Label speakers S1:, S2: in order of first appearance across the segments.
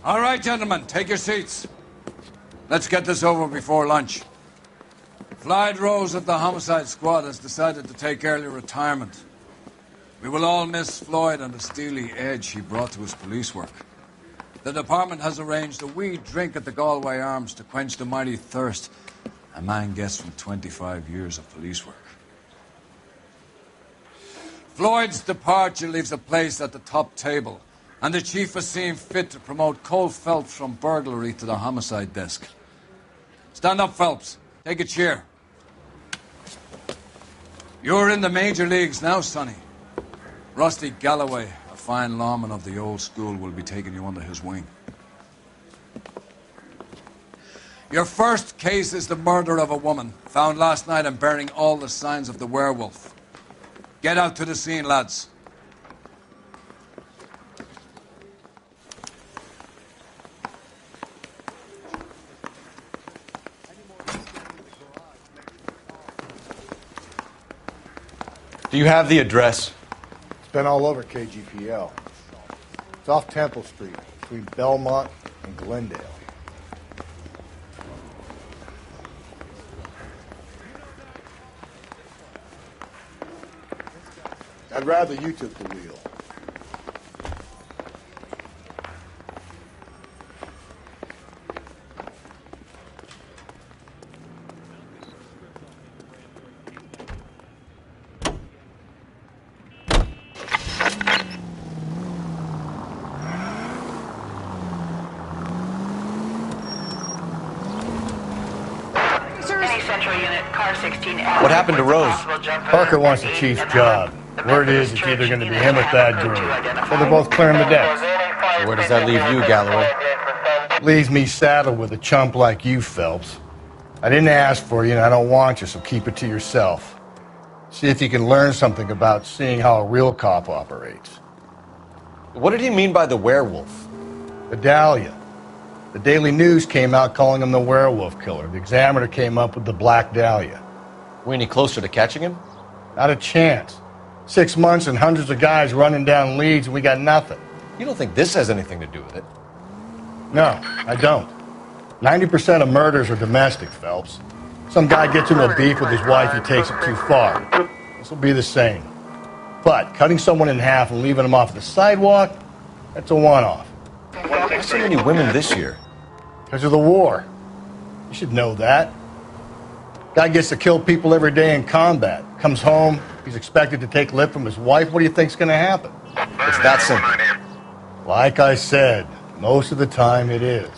S1: All right, gentlemen, take your seats. Let's get this over before lunch. Floyd Rose of the Homicide Squad has decided to take early retirement. We will all miss Floyd and the steely edge he brought to his police work. The department has arranged a wee drink at the Galway Arms to quench the mighty thirst a man gets from 25 years of police work. Floyd's departure leaves a place at the top table, and the chief has seen fit to promote Cole Phelps from burglary to the homicide desk. Stand up, Phelps. Take a chair. You're in the major leagues now, Sonny. Rusty Galloway, a fine lawman of the old school, will be taking you under his wing. Your first case is the murder of a woman, found last night and bearing all the signs of the werewolf. Get out to the scene, lads.
S2: Do you have the address?
S3: It's been all over KGPL. It's off Temple Street, between Belmont and Glendale. I'd rather you took the wheel.
S2: What happened to Rose?
S3: Parker wants the chief's job. Word is it's either going to be him or Thad Green. So they're both clearing the deck.
S2: So where does that leave you, Galloway?
S3: Leaves me saddled with a chump like you, Phelps. I didn't ask for you and I don't want you, so keep it to yourself. See if you can learn something about seeing how a real cop operates.
S2: What did he mean by the werewolf?
S3: The Dahlia. The Daily News came out calling him the werewolf killer. The Examiner came up with the Black Dahlia.
S2: We any closer to catching him?
S3: Not a chance. 6 months and hundreds of guys running down leads and we got nothing.
S2: You don't think this has anything to do with it?
S3: No, I don't. 90% of murders are domestic, Phelps. Some guy gets into a beef with his wife, he takes it too far. This will be the same. But cutting someone in half and leaving them off the sidewalk, that's a one-off.
S2: Why so many women this year?
S3: Because of the war. You should know that. Guy gets to kill people every day in combat. Comes home, he's expected to take lip from his wife. What do you think's going to happen?
S2: It's that simple.
S3: Like I said, most of the time it is.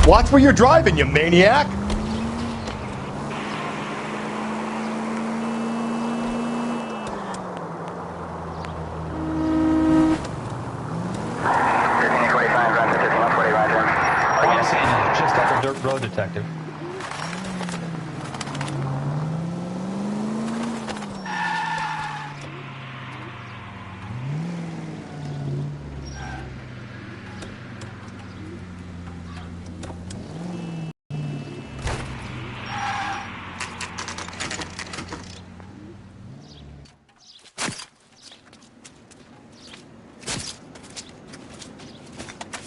S3: Watch where you're driving, you maniac!
S4: Just off the dirt road, detective.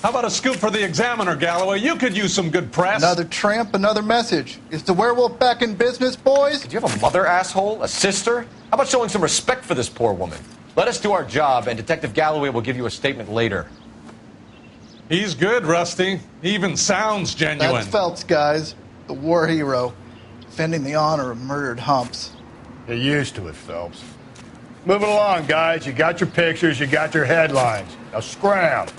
S5: How about a scoop for the Examiner, Galloway? You could use some good press.
S6: Another tramp, another message. Is the werewolf back in business, boys?
S2: Did you have a mother, asshole? A sister? How about showing some respect for this poor woman? Let us do our job, and Detective Galloway will give you a statement later.
S5: He's good, Rusty. He even sounds genuine.
S6: That's Phelps, guys. The war hero. Defending the honor of murdered humps.
S3: Get used to it, Phelps. Moving along, guys. You got your pictures, you got your headlines. Now scram.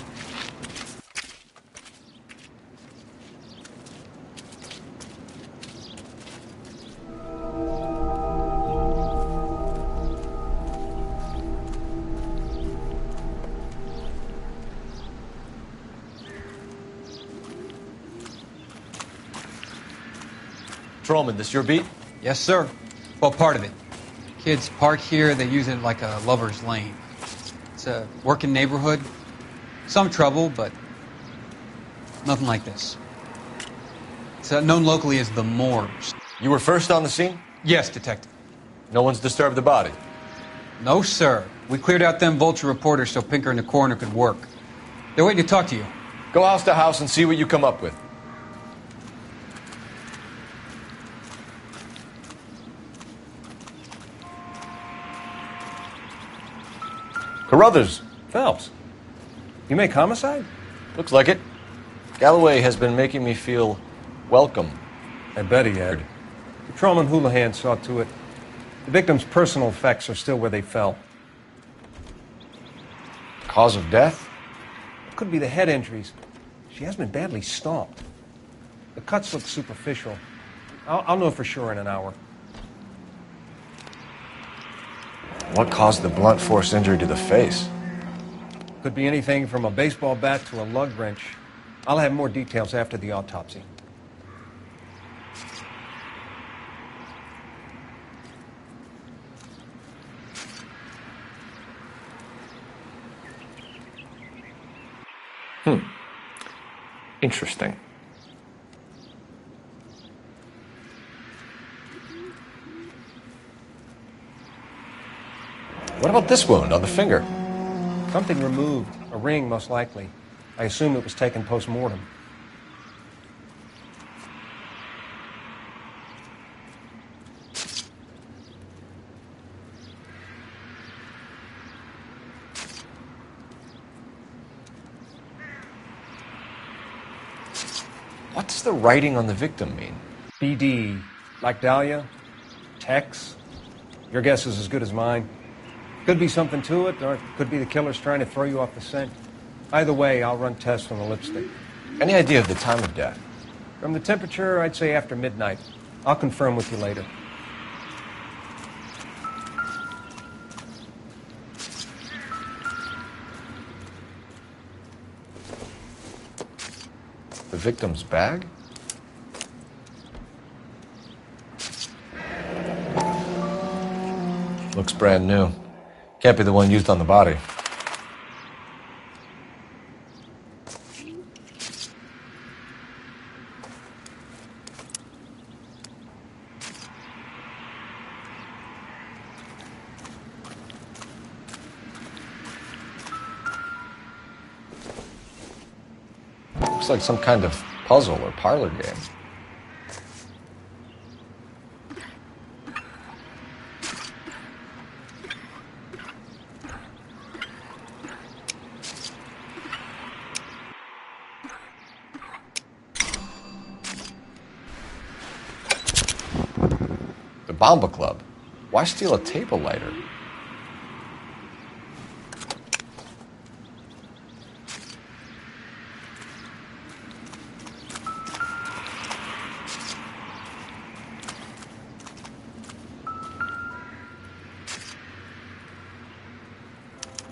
S2: Patrolman, this your beat?
S7: Yes, sir. Well, part of it. Kids park here, they use it like a lover's lane. It's a working neighborhood. Some trouble, but nothing like this. It's known locally as the Morgues.
S2: You were first on the scene?
S7: Yes, Detective.
S2: No one's disturbed the body?
S7: No, sir. We cleared out them vulture reporters so Pinker and the coroner could work. They're waiting to talk to you.
S2: Go house to house and see what you come up with. Carruthers.
S8: Phelps, you make Homicide?
S2: Looks like it. Galloway has been making me feel welcome.
S8: I bet he had. Patrolman Houlihan saw to it. The victim's personal effects are still where they fell.
S2: Cause of death?
S8: It could be the head injuries. She has been badly stomped. The cuts look superficial. I'll know for sure in an hour.
S2: What caused the blunt force injury to the face?
S8: Could be anything from a baseball bat to a lug wrench. I'll have more details after the autopsy.
S2: Interesting. What about this wound on the finger?
S8: Something removed. A ring, most likely. I assume it was taken post-mortem.
S2: What does the writing on the victim mean?
S8: BD. Like Dahlia? Tex? Your guess is as good as mine. Could be something to it, or it could be the killer's trying to throw you off the scent. Either way, I'll run tests on the lipstick.
S2: Any idea of the time of death?
S8: From the temperature, I'd say after midnight. I'll confirm with you later.
S2: The victim's bag? Looks brand new. Can't be the one used on the body. Looks like some kind of puzzle or parlor game. The Bomba Club. Why steal a table lighter?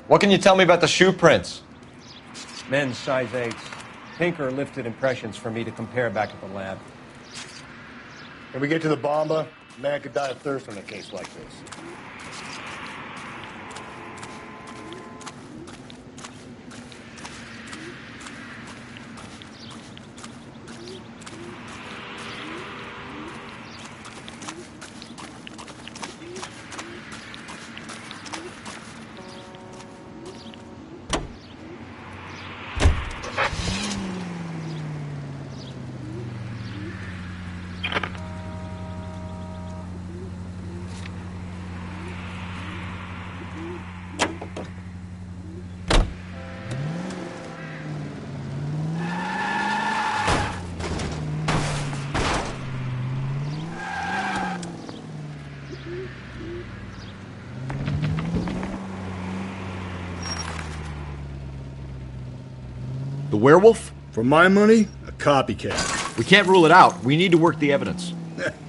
S2: What can you tell me about the shoe prints?
S8: Men's size 8s. Pinker lifted impressions for me to compare back at the lab.
S3: When we get to the Bomba, a man could die of thirst in a case like this.
S9: The werewolf?
S3: For my money, a copycat.
S9: We can't rule it out. We need to work the evidence.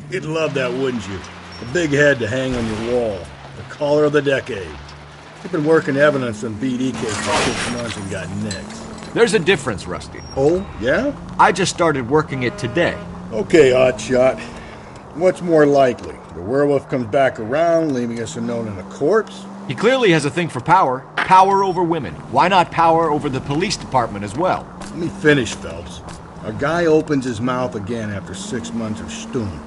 S3: You'd love that, wouldn't you? A big head to hang on your wall. The caller of the decade. You've been working evidence on BD case for 6 months and got next.
S9: There's a difference, Rusty.
S3: Oh, yeah?
S9: I just started working it today.
S3: Okay, Oddshot. What's more likely? The werewolf comes back around, leaving us unknown in a corpse?
S9: He clearly has a thing for power. Power over women. Why not power over the police department as well?
S3: Let me finish, Phelps. A guy opens his mouth again after 6 months of stewing.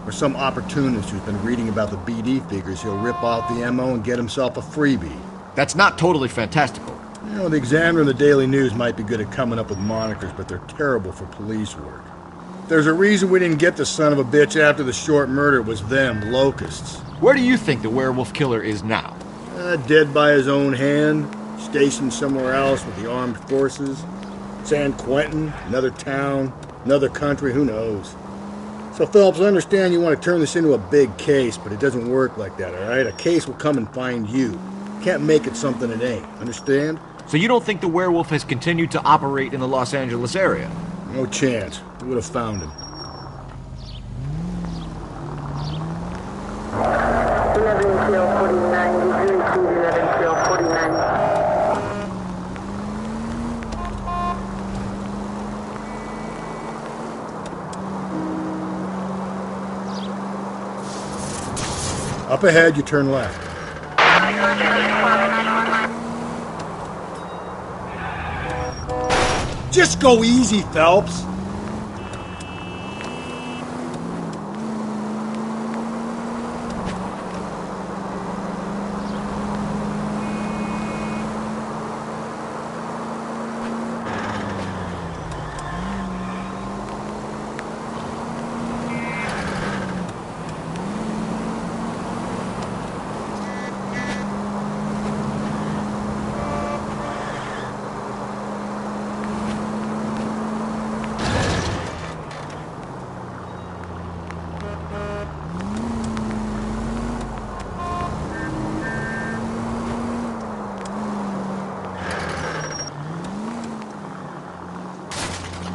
S3: Or some opportunist who's been reading about the BD figures, he'll rip out the MO and get himself a freebie.
S9: That's not totally fantastical.
S3: You know, the Examiner and the Daily News might be good at coming up with monikers, but they're terrible for police work. There's a reason we didn't get the son of a bitch after the short murder. It was them, locusts.
S9: Where do you think the werewolf killer is now?
S3: Dead by his own hand, stationed somewhere else with the armed forces. San Quentin, another town, another country, who knows? So, Phelps, I understand you want to turn this into a big case, but it doesn't work like that, all right? A case will come and find you. Can't make it something it ain't, understand?
S9: So you don't think the werewolf has continued to operate in the Los Angeles area?
S3: No chance. We would have found him.
S10: 11-49,
S3: Up ahead, you turn left. Just go easy, Phelps.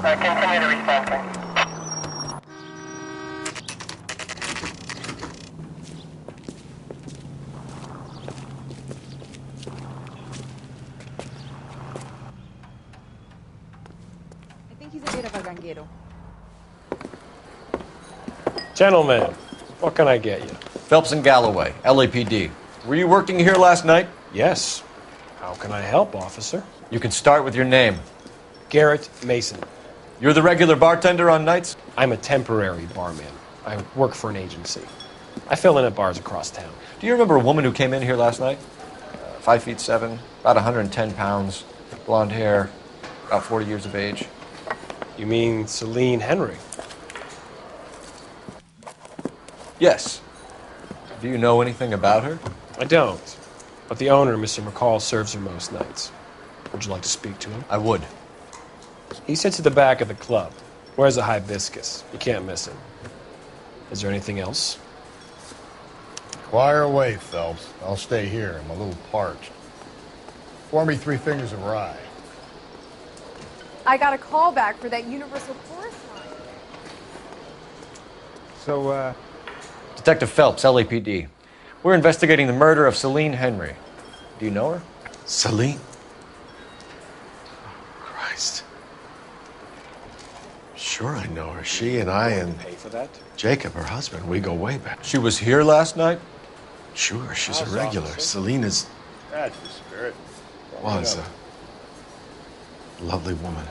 S10: Continue to respond.
S11: I think he's a bit of a ganguero.
S12: Gentlemen, what can I get you?
S2: Phelps and Galloway, LAPD. Were you working here last night?
S12: Yes. How can I help, officer?
S2: You can start with your name.
S12: Garrett Mason.
S2: You're the regular bartender on nights?
S12: I'm a temporary barman. I work for an agency. I fill in at bars across town.
S2: Do you remember a woman who came in here last night? 5'7", about 110 pounds, blonde hair, about 40 years of age.
S12: You mean Celine Henry?
S2: Yes. Do you know anything about her?
S12: I don't. But the owner, Mr. McCall, serves her most nights. Would you like to speak to him?
S2: I would.
S12: He sits at the back of the club. Wears a hibiscus. You can't miss him. Is there anything else?
S3: Fire away, Phelps. I'll stay here. I'm a little parched. Pour me 3 fingers of rye.
S11: I got a call back for that Universal Chorus line.
S12: So,
S2: Detective Phelps, LAPD. We're investigating the murder of Celine Henry. Do you know her?
S13: Celine? Christ. Sure I know her. She and I and
S12: pay for that?
S13: Jacob, her husband, we go way back.
S2: She was here last night?
S13: Sure, she's a regular. Celine is...
S3: That's the spirit.
S13: Was a lovely woman.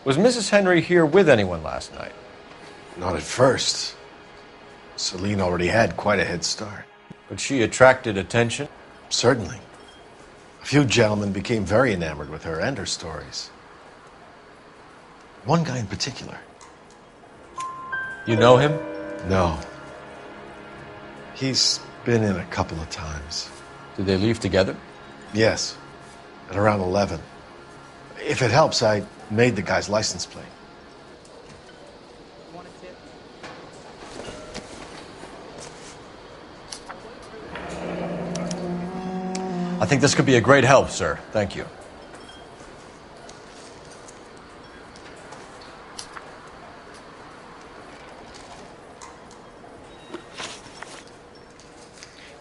S2: Was Mrs. Henry here with anyone last night?
S13: Not at first. Celine already had quite a head start.
S2: But she attracted attention?
S13: Certainly. A few gentlemen became very enamored with her and her stories. One guy in particular.
S2: You know him?
S13: No. He's been in a couple of times.
S2: Did they leave together?
S13: Yes. At around 11. If it helps, I made the guy's license plate.
S2: I think this could be a great help, sir. Thank you.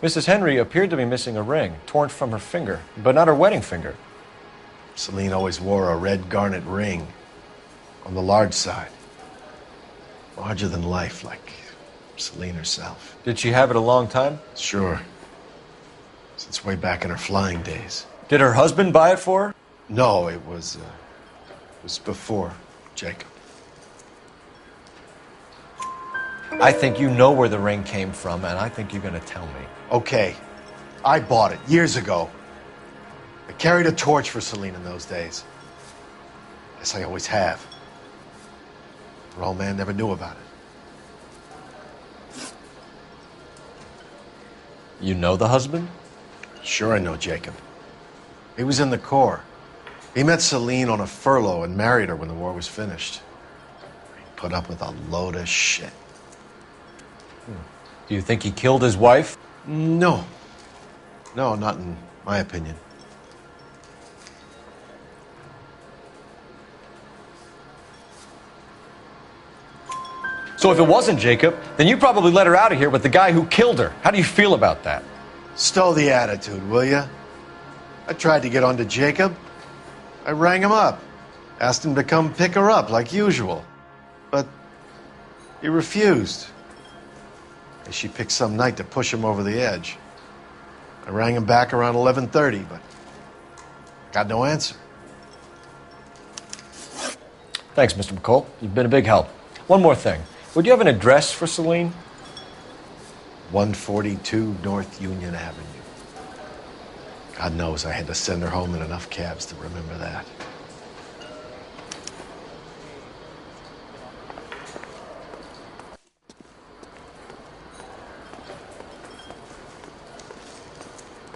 S2: Mrs. Henry appeared to be missing a ring, torn from her finger, but not her wedding finger.
S13: Celine always wore a red garnet ring on the large side. Larger than life, like Celine herself.
S2: Did she have it a long time?
S13: Sure. Since way back in her flying days.
S2: Did her husband buy it for her?
S13: No, it was before Jacob.
S2: I think you know where the ring came from, and I think you're gonna tell me.
S13: Okay, I bought it years ago. I carried a torch for Celine in those days. Guess I always have. Her old man never knew about it.
S2: You know the husband?
S13: Sure, I know Jacob. He was in the Corps. He met Celine on a furlough and married her when the war was finished. He put up with a load of shit.
S2: Do you think he killed his wife?
S13: No. No, not in my opinion.
S2: So if it wasn't Jacob, then you probably let her out of here with the guy who killed her. How do you feel about that?
S13: Stow the attitude, will ya? I tried to get onto Jacob. I rang him up. Asked him to come pick her up like usual. But he refused. She picked some night to push him over the edge. I rang him back around 11:30, but got no answer.
S2: Thanks, Mr. McCall. You've been a big help. One more thing. Would you have an address for Celine?
S13: 142 North Union Avenue. God knows I had to send her home in enough cabs to remember that.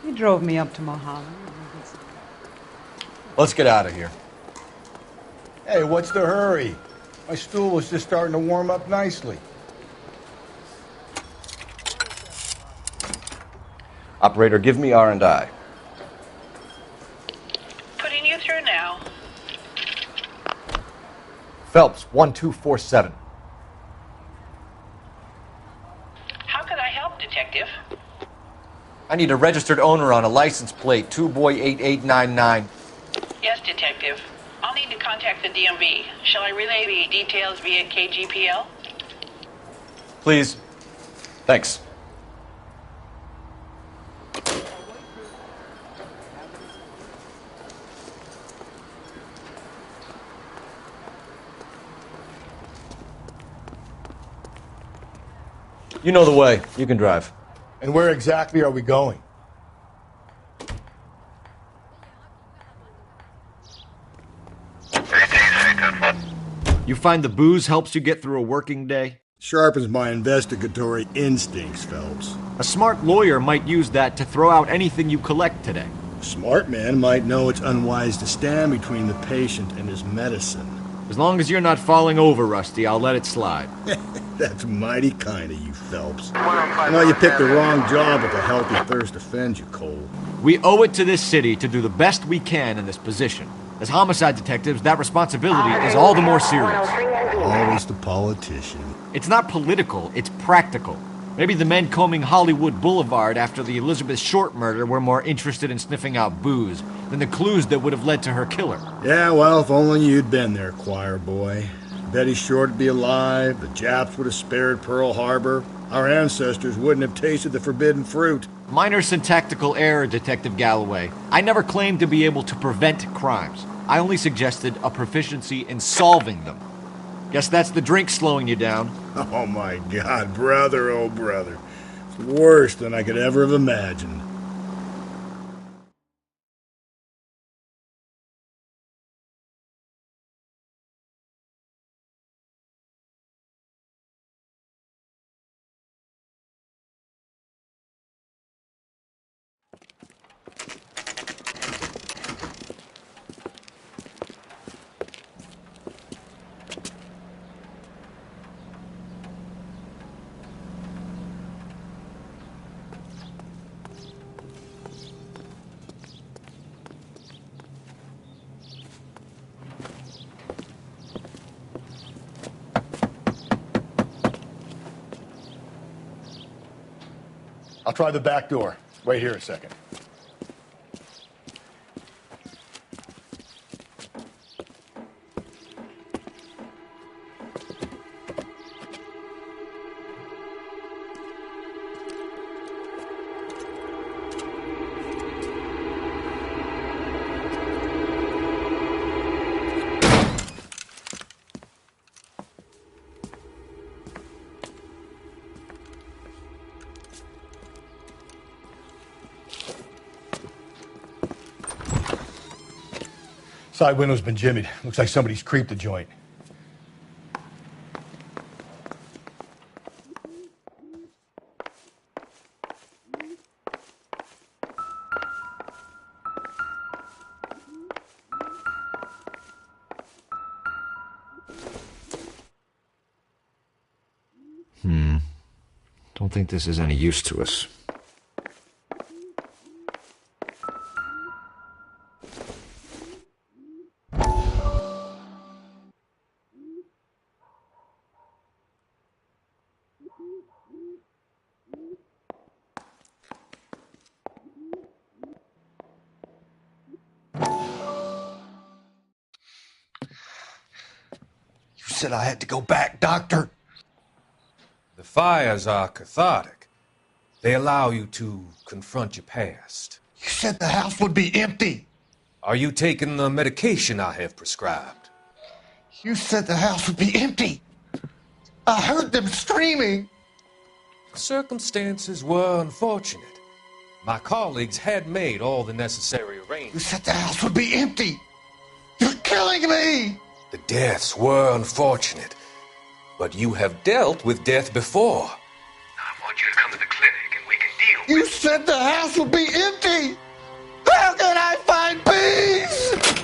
S14: He drove me up to Mohammed.
S2: Let's get out of here.
S3: Hey, what's the hurry? My stool was just starting to warm up nicely.
S2: Operator, give me R&I.
S15: Putting you through now.
S2: Phelps, 1247.
S15: How can I help, Detective?
S2: I need a registered owner on a license plate, 2boy8899.
S15: Yes, Detective. I'll need to contact the DMV. Shall I relay the details via KGPL?
S2: Please. Thanks. You know the way. You can drive.
S3: And where exactly are we going?
S9: You find the booze helps you get through a working day?
S3: Sharpens my investigatory instincts, Phelps.
S9: A smart lawyer might use that to throw out anything you collect today.
S3: A smart man might know it's unwise to stand between the patient and his medicine.
S9: As long as you're not falling over, Rusty, I'll let it slide.
S3: That's mighty kind of you, Phelps. I know you picked the wrong job, but the healthy thirst offends you, Cole.
S9: We owe it to this city to do the best we can in this position. As homicide detectives, that responsibility is all the more serious.
S3: Always the politician.
S9: It's not political, it's practical. Maybe the men combing Hollywood Boulevard after the Elizabeth Short murder were more interested in sniffing out booze than the clues that would have led to her killer.
S3: Yeah, well, if only you'd been there, choir boy. Betty Short would be alive, the Japs would have spared Pearl Harbor, our ancestors wouldn't have tasted the forbidden fruit.
S9: Minor syntactical error, Detective Galloway. I never claimed to be able to prevent crimes. I only suggested a proficiency in solving them. Guess that's the drink slowing you down.
S3: Oh my God, brother, oh brother. It's worse than I could ever have imagined. I'll try the back door. Wait here a second. Side window's been jimmied. Looks like somebody's creeped the joint.
S9: Don't think this is any use to us.
S13: You said I had to go back, Doctor.
S16: The fires are cathartic. They allow you to confront your past.
S13: You said the house would be empty.
S16: Are you taking the medication I have prescribed?
S13: You said the house would be empty. I heard them screaming.
S16: Circumstances were unfortunate. My colleagues had made all the necessary arrangements.
S13: You said the house would be empty. You're killing me.
S16: The deaths were unfortunate, but you have dealt with death before.
S17: I want you to come to the clinic and we can deal with
S13: You said the house would be empty. How can I find peace?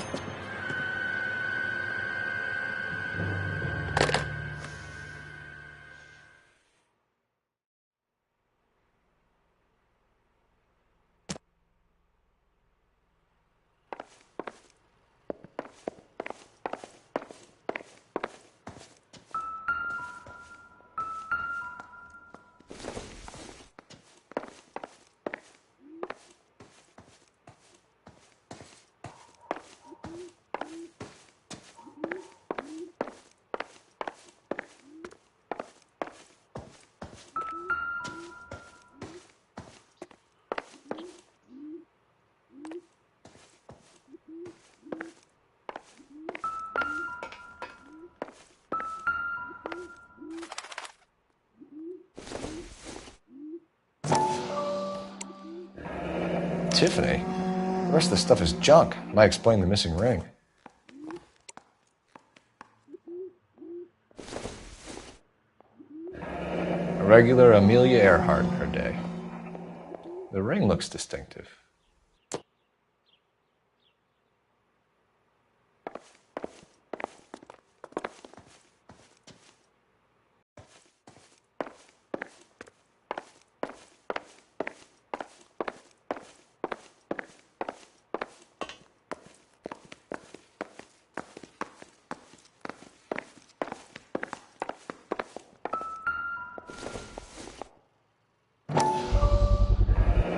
S2: Tiffany? The rest of the stuff is junk. Might explain the missing ring. A regular Amelia Earhart in her day. The ring looks distinctive.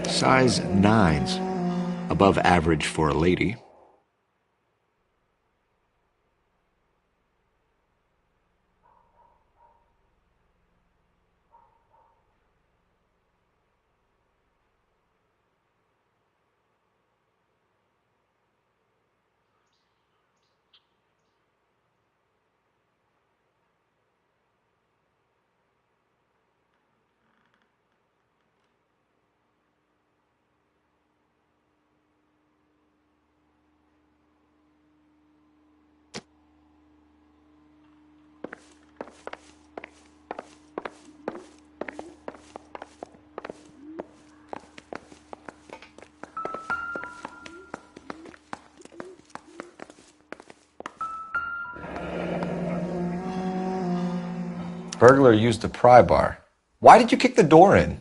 S9: Size 9s. Above average for a lady.
S2: Burglar used a pry bar. Why did you kick the door in?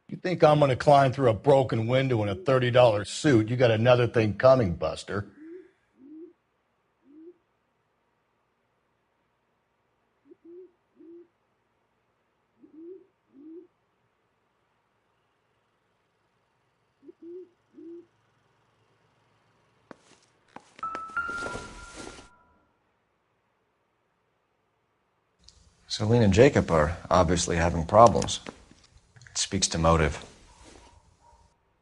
S3: You think I'm gonna climb through a broken window in a $30 suit? You got another thing coming, Buster.
S2: Celine and Jacob are obviously having problems. It speaks to motive.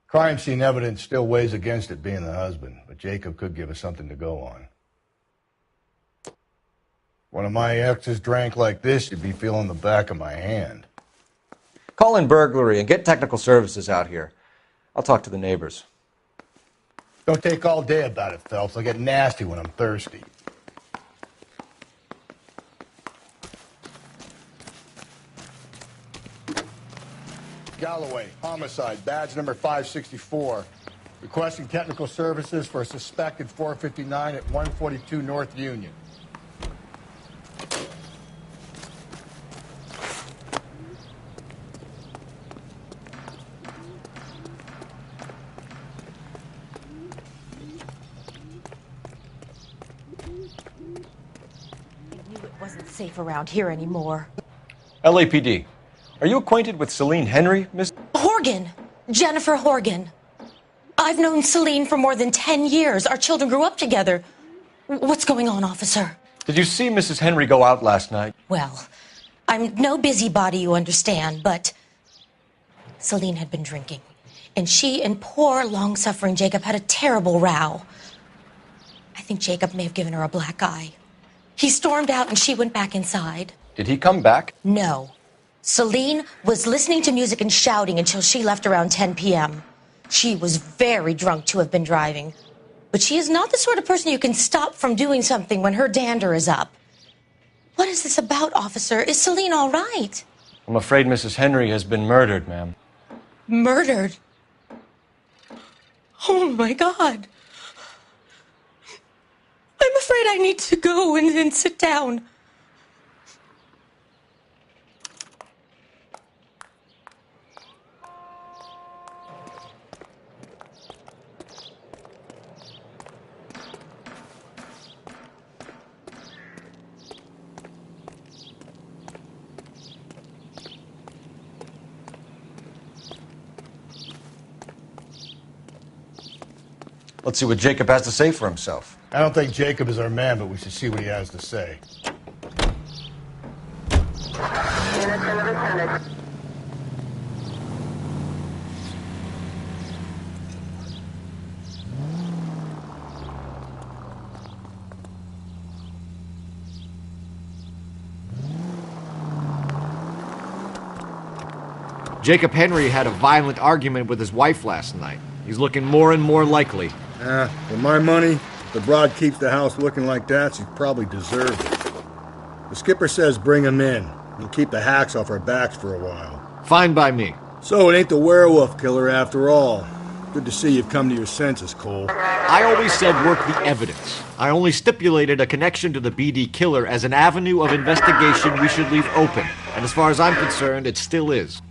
S3: Crime scene evidence still weighs against it being the husband, but Jacob could give us something to go on. One of my exes drank like this, you'd be feeling the back of my hand.
S2: Call in burglary and get technical services out here. I'll talk to the neighbors.
S3: Don't take all day about it, Phelps. I'll get nasty when I'm thirsty. Galloway, Homicide, badge number 564. Requesting technical services for a suspected 459 at 142 North Union.
S18: Safe around here anymore.
S2: LAPD. Are you acquainted with Celine Henry, Miss?
S18: Horgan. Jennifer Horgan. I've known Celine for more than 10 years. Our children grew up together. What's going on, officer?
S2: Did you see Mrs. Henry go out last night?
S18: Well, I'm no busybody, you understand, but Celine had been drinking. And she and poor, long-suffering Jacob had a terrible row. I think Jacob may have given her a black eye. He stormed out and she went back inside.
S2: Did he come back?
S18: No. Celine was listening to music and shouting until she left around 10 p.m. She was very drunk to have been driving. But she is not the sort of person you can stop from doing something when her dander is up. What is this about, officer? Is Celine all right?
S2: I'm afraid Mrs. Henry has been murdered, ma'am.
S18: Murdered? Oh, my God. I'm afraid I need to go and sit down.
S2: Let's see what Jacob has to say for himself.
S3: I don't think Jacob is our man, but we should see what he has to say.
S9: Jacob Henry had a violent argument with his wife last night. He's looking more and more likely.
S3: For my money, if the broad keeps the house looking like that, she probably deserved it. The skipper says bring him in and keep the hacks off our backs for a while.
S9: Fine by me.
S3: So it ain't the werewolf killer after all. Good to see you've come to your senses, Cole.
S9: I always said work the evidence. I only stipulated a connection to the BD killer as an avenue of investigation we should leave open. And as far as I'm concerned, it still is.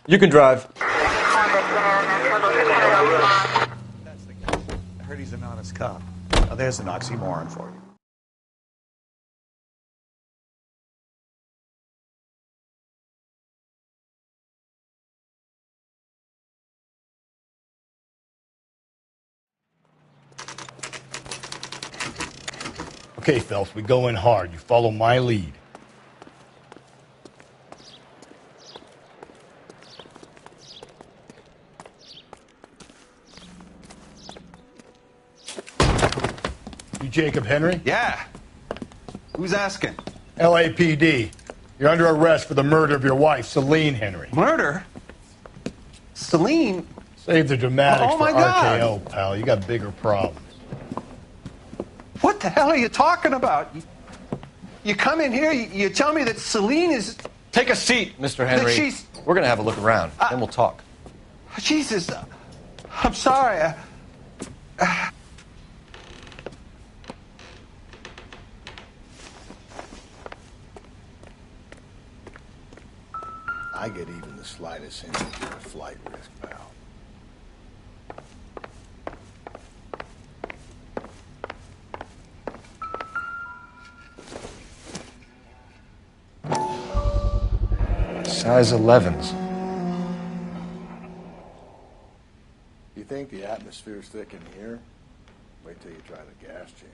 S2: You can drive.
S19: That's the guy. I heard he's an honest cop. Now there's an oxymoron for you.
S3: Okay, Phelps, we go in hard. You follow my lead. You Jacob Henry?
S19: Yeah. Who's asking?
S3: LAPD. You're under arrest for the murder of your wife, Celine Henry.
S19: Murder? Celine?
S3: Save the dramatics
S19: Oh,
S3: for
S19: my God.
S3: RKO, pal. You got bigger problems.
S19: What the hell are you talking about? You come in here, you tell me that Celine is...
S2: Take a seat, Mr. Henry.
S19: That she's...
S2: We're going to have a look around, then we'll talk.
S19: Jesus. I'm sorry.
S3: I get even the slightest hint of your flight risk, pal.
S8: Size 11s.
S20: You think the atmosphere's thick in here? Wait till you try the gas chamber.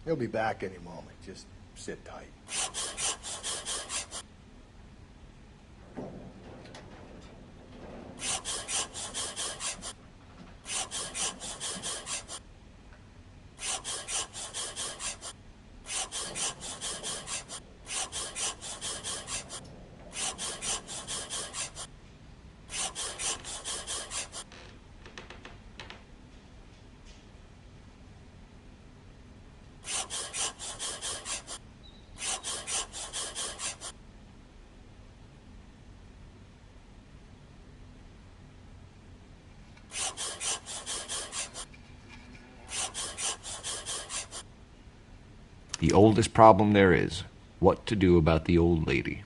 S20: He'll be back any moment. Just sit tight.
S9: The oldest problem there is, what to do about the old lady.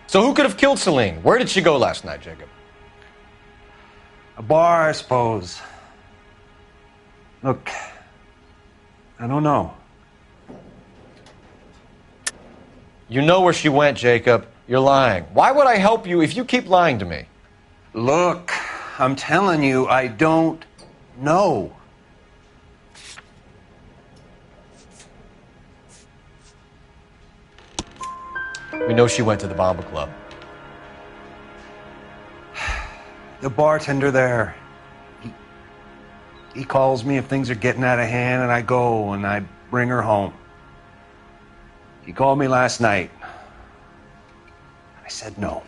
S2: So who could have killed Celine? Where did she go last night, Jacob?
S19: A bar, I suppose. Look, I don't know.
S2: You know where she went, Jacob. You're lying. Why would I help you if you keep lying to me?
S19: Look, I'm telling you, I don't know.
S2: We know she went to the Bomba Club.
S19: The bartender there, he calls me if things are getting out of hand, and I go and I bring her home. He called me last night. I said no.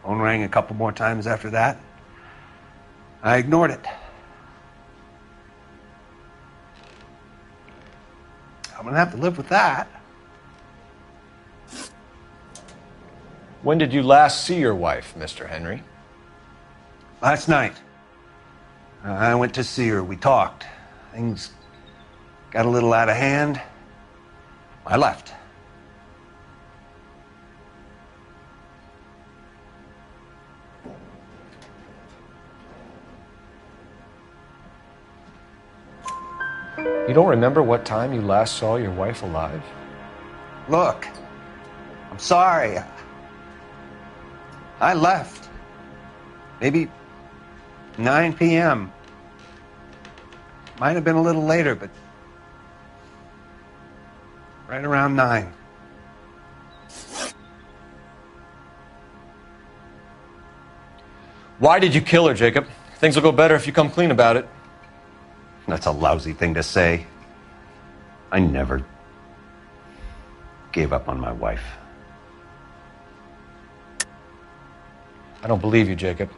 S19: Phone rang a couple more times after that. I ignored it. I'm gonna have to live with that.
S2: When did you last see your wife, Mr. Henry?
S19: Last night. I went to see her. We talked. Things got a little out of hand. I left.
S2: You don't remember what time you last saw your wife alive?
S19: Look, I'm sorry. I left. Maybe 9 p.m. Might have been a little later, but right around 9.
S2: Why did you kill her, Jacob? Things will go better if you come clean about it.
S19: That's a lousy thing to say. I never gave up on my wife.
S2: I don't believe you, Jacob.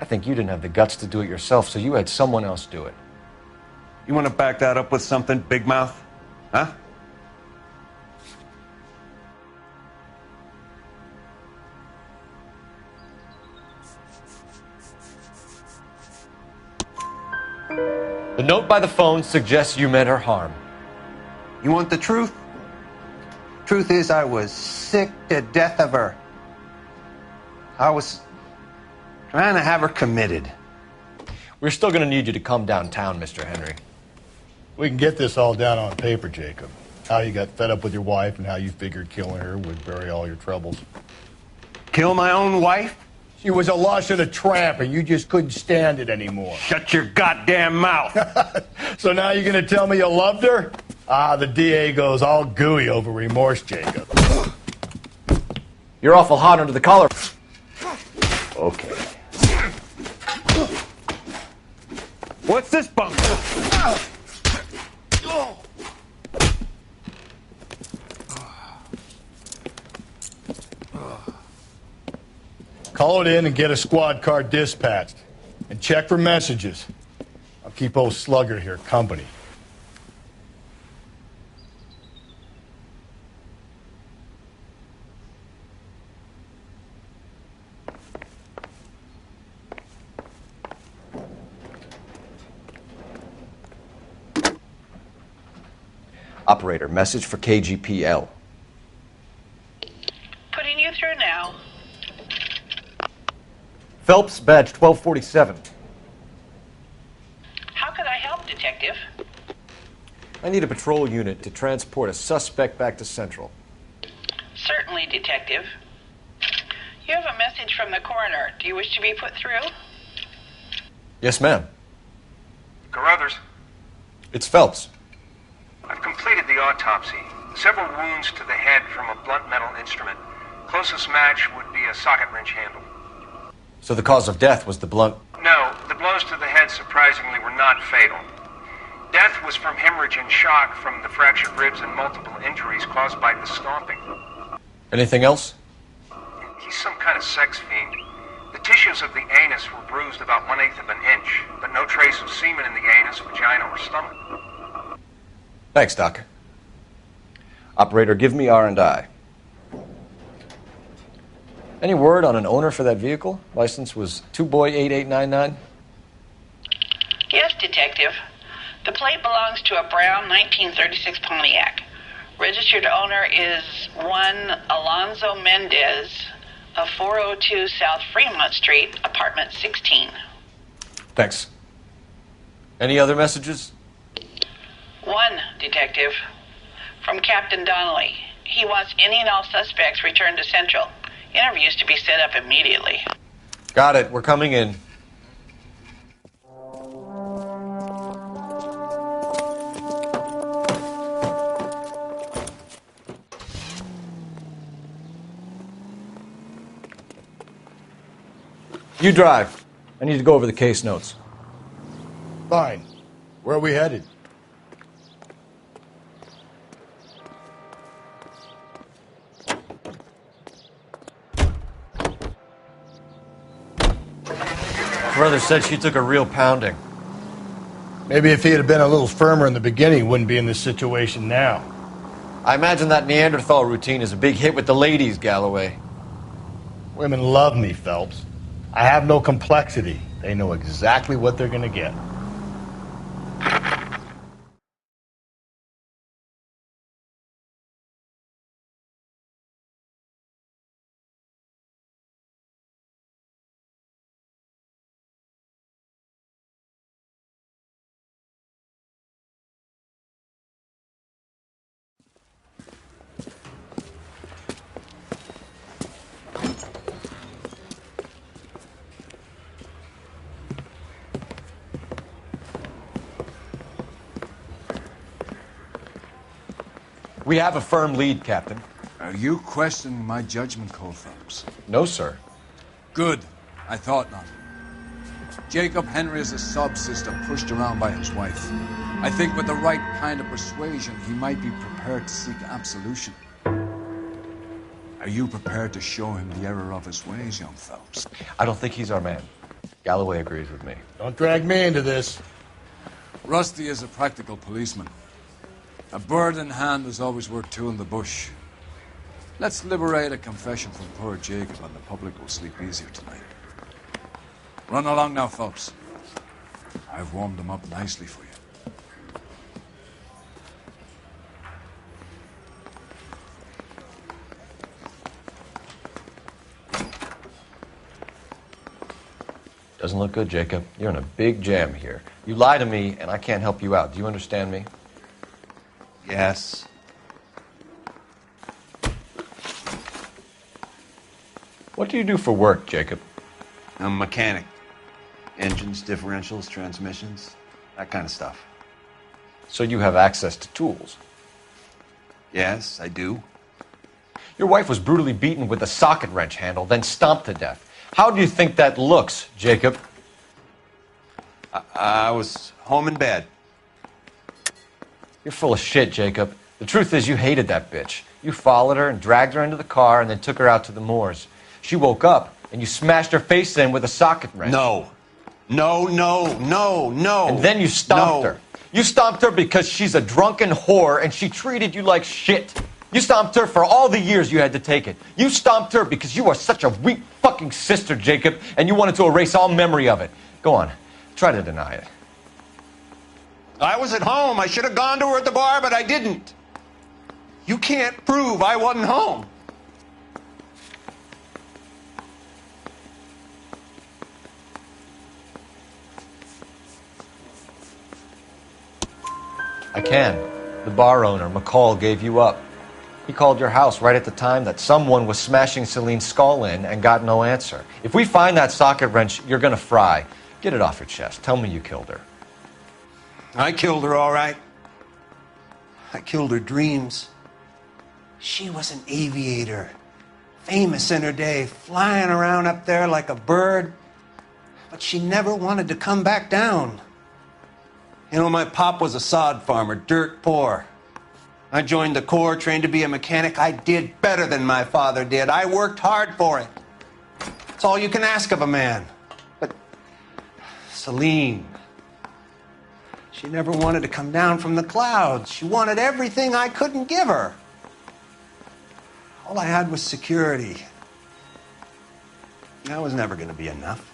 S2: I think you didn't have the guts to do it yourself, so you had someone else do it.
S19: You want to back that up with something, big mouth? Huh?
S2: The note by the phone suggests you meant her harm.
S19: You want the truth? Truth is, I was sick to death of her. I was trying to have her committed.
S2: We're still going to need you to come downtown, Mr. Henry.
S3: We can get this all down on paper, Jacob. How you got fed up with your wife and how you figured killing her would bury all your troubles.
S19: Kill my own wife?
S3: She was a lush and a tramp, and you just couldn't stand it anymore.
S19: Shut your goddamn mouth.
S3: So now you're going to tell me you loved her? Ah, the DA goes all gooey over remorse, Jacob.
S2: You're awful hot under the collar.
S19: Okay. What's this bunk?
S3: Call it in and get a squad car dispatched. And check for messages. I'll keep old Slugger here company.
S2: Operator, message for KGPL.
S15: Putting you through now.
S2: Phelps, badge 1247.
S15: How could I help, Detective?
S2: I need a patrol unit to transport a suspect back to Central.
S15: Certainly, Detective. You have a message from the coroner. Do you wish to be put through?
S2: Yes, ma'am.
S17: Carruthers,
S2: It's Phelps.
S17: I've completed the autopsy. Several wounds to the head from a blunt metal instrument. Closest match would be a socket wrench handle.
S2: So the cause of death was the blunt...
S17: No, the blows to the head surprisingly were not fatal. Death was from hemorrhage and shock from the fractured ribs and multiple injuries caused by the stomping.
S2: Anything else?
S17: He's some kind of sex fiend. The tissues of the anus were bruised about 1/8 of an inch, but no trace of semen in the anus, vagina, or stomach.
S2: Thanks, Doc. Operator, give me R&I. Any word on an owner for that vehicle? License was 2boy8899.
S15: Yes, Detective. The plate belongs to a brown 1936 Pontiac. Registered owner is one Alonzo Mendez of 402 South Fremont Street, apartment 16.
S2: Thanks. Any other messages?
S15: One, Detective. From Captain Donnelly. He wants any and all suspects returned to Central. Interviews to be set up immediately.
S2: Got it. We're coming in. You drive. I need to go over the case notes.
S3: Fine. Where are we headed?
S2: Brother said she took a real pounding.
S3: Maybe if he had been a little firmer in the beginning, he wouldn't be in this situation now.
S2: I imagine that Neanderthal routine is a big hit with the ladies, Galloway.
S3: Women love me, Phelps. I have no complexity. They know exactly what they're going to get.
S2: We have a firm lead, Captain.
S1: Are you questioning my judgment call, Phelps?
S2: No, sir.
S1: Good. I thought not. Jacob Henry is a sob-sister pushed around by his wife. I think with the right kind of persuasion, he might be prepared to seek absolution. Are you prepared to show him the error of his ways, young Phelps?
S2: I don't think he's our man. Galloway agrees with me.
S3: Don't drag me into this.
S1: Rusty is a practical policeman. A bird in hand is always worth two in the bush. Let's liberate a confession from poor Jacob and the public will sleep easier tonight. Run along now, Phelps. I've warmed them up nicely for you.
S2: Doesn't look good, Jacob. You're in a big jam here. You lie to me, and I can't help you out. Do you understand me?
S19: Yes.
S2: What do you do for work, Jacob?
S19: I'm a mechanic. Engines, differentials, transmissions, that kind of stuff.
S2: So you have access to tools?
S19: Yes, I do.
S2: Your wife was brutally beaten with a socket wrench handle, then stomped to death. How do you think that looks, Jacob?
S19: I was home in bed.
S2: You're full of shit, Jacob. The truth is you hated that bitch. You followed her and dragged her into the car and then took her out to the moors. She woke up and you smashed her face in with a socket wrench.
S19: No. No.
S2: And then you stomped her. You stomped her because she's a drunken whore and she treated you like shit. You stomped her for all the years you had to take it. You stomped her because you are such a weak fucking sister, Jacob, and you wanted to erase all memory of it. Go on. Try to deny it.
S19: I was at home. I should have gone to her at the bar, but I didn't. You can't prove I wasn't home.
S2: I can. The bar owner, McCall, gave you up. He called your house right at the time that someone was smashing Celine's skull in and got no answer. If we find that socket wrench, you're gonna fry. Get it off your chest. Tell me you killed her.
S19: I killed her, all right. I killed her dreams. She was an aviator, famous in her day, flying around up there like a bird. But she never wanted to come back down. You know, my pop was a sod farmer, dirt poor. I joined the Corps, trained to be a mechanic. I did better than my father did. I worked hard for it. It's all you can ask of a man. But Celine, she never wanted to come down from the clouds. She wanted everything I couldn't give her. All I had was security. That was never going to be enough.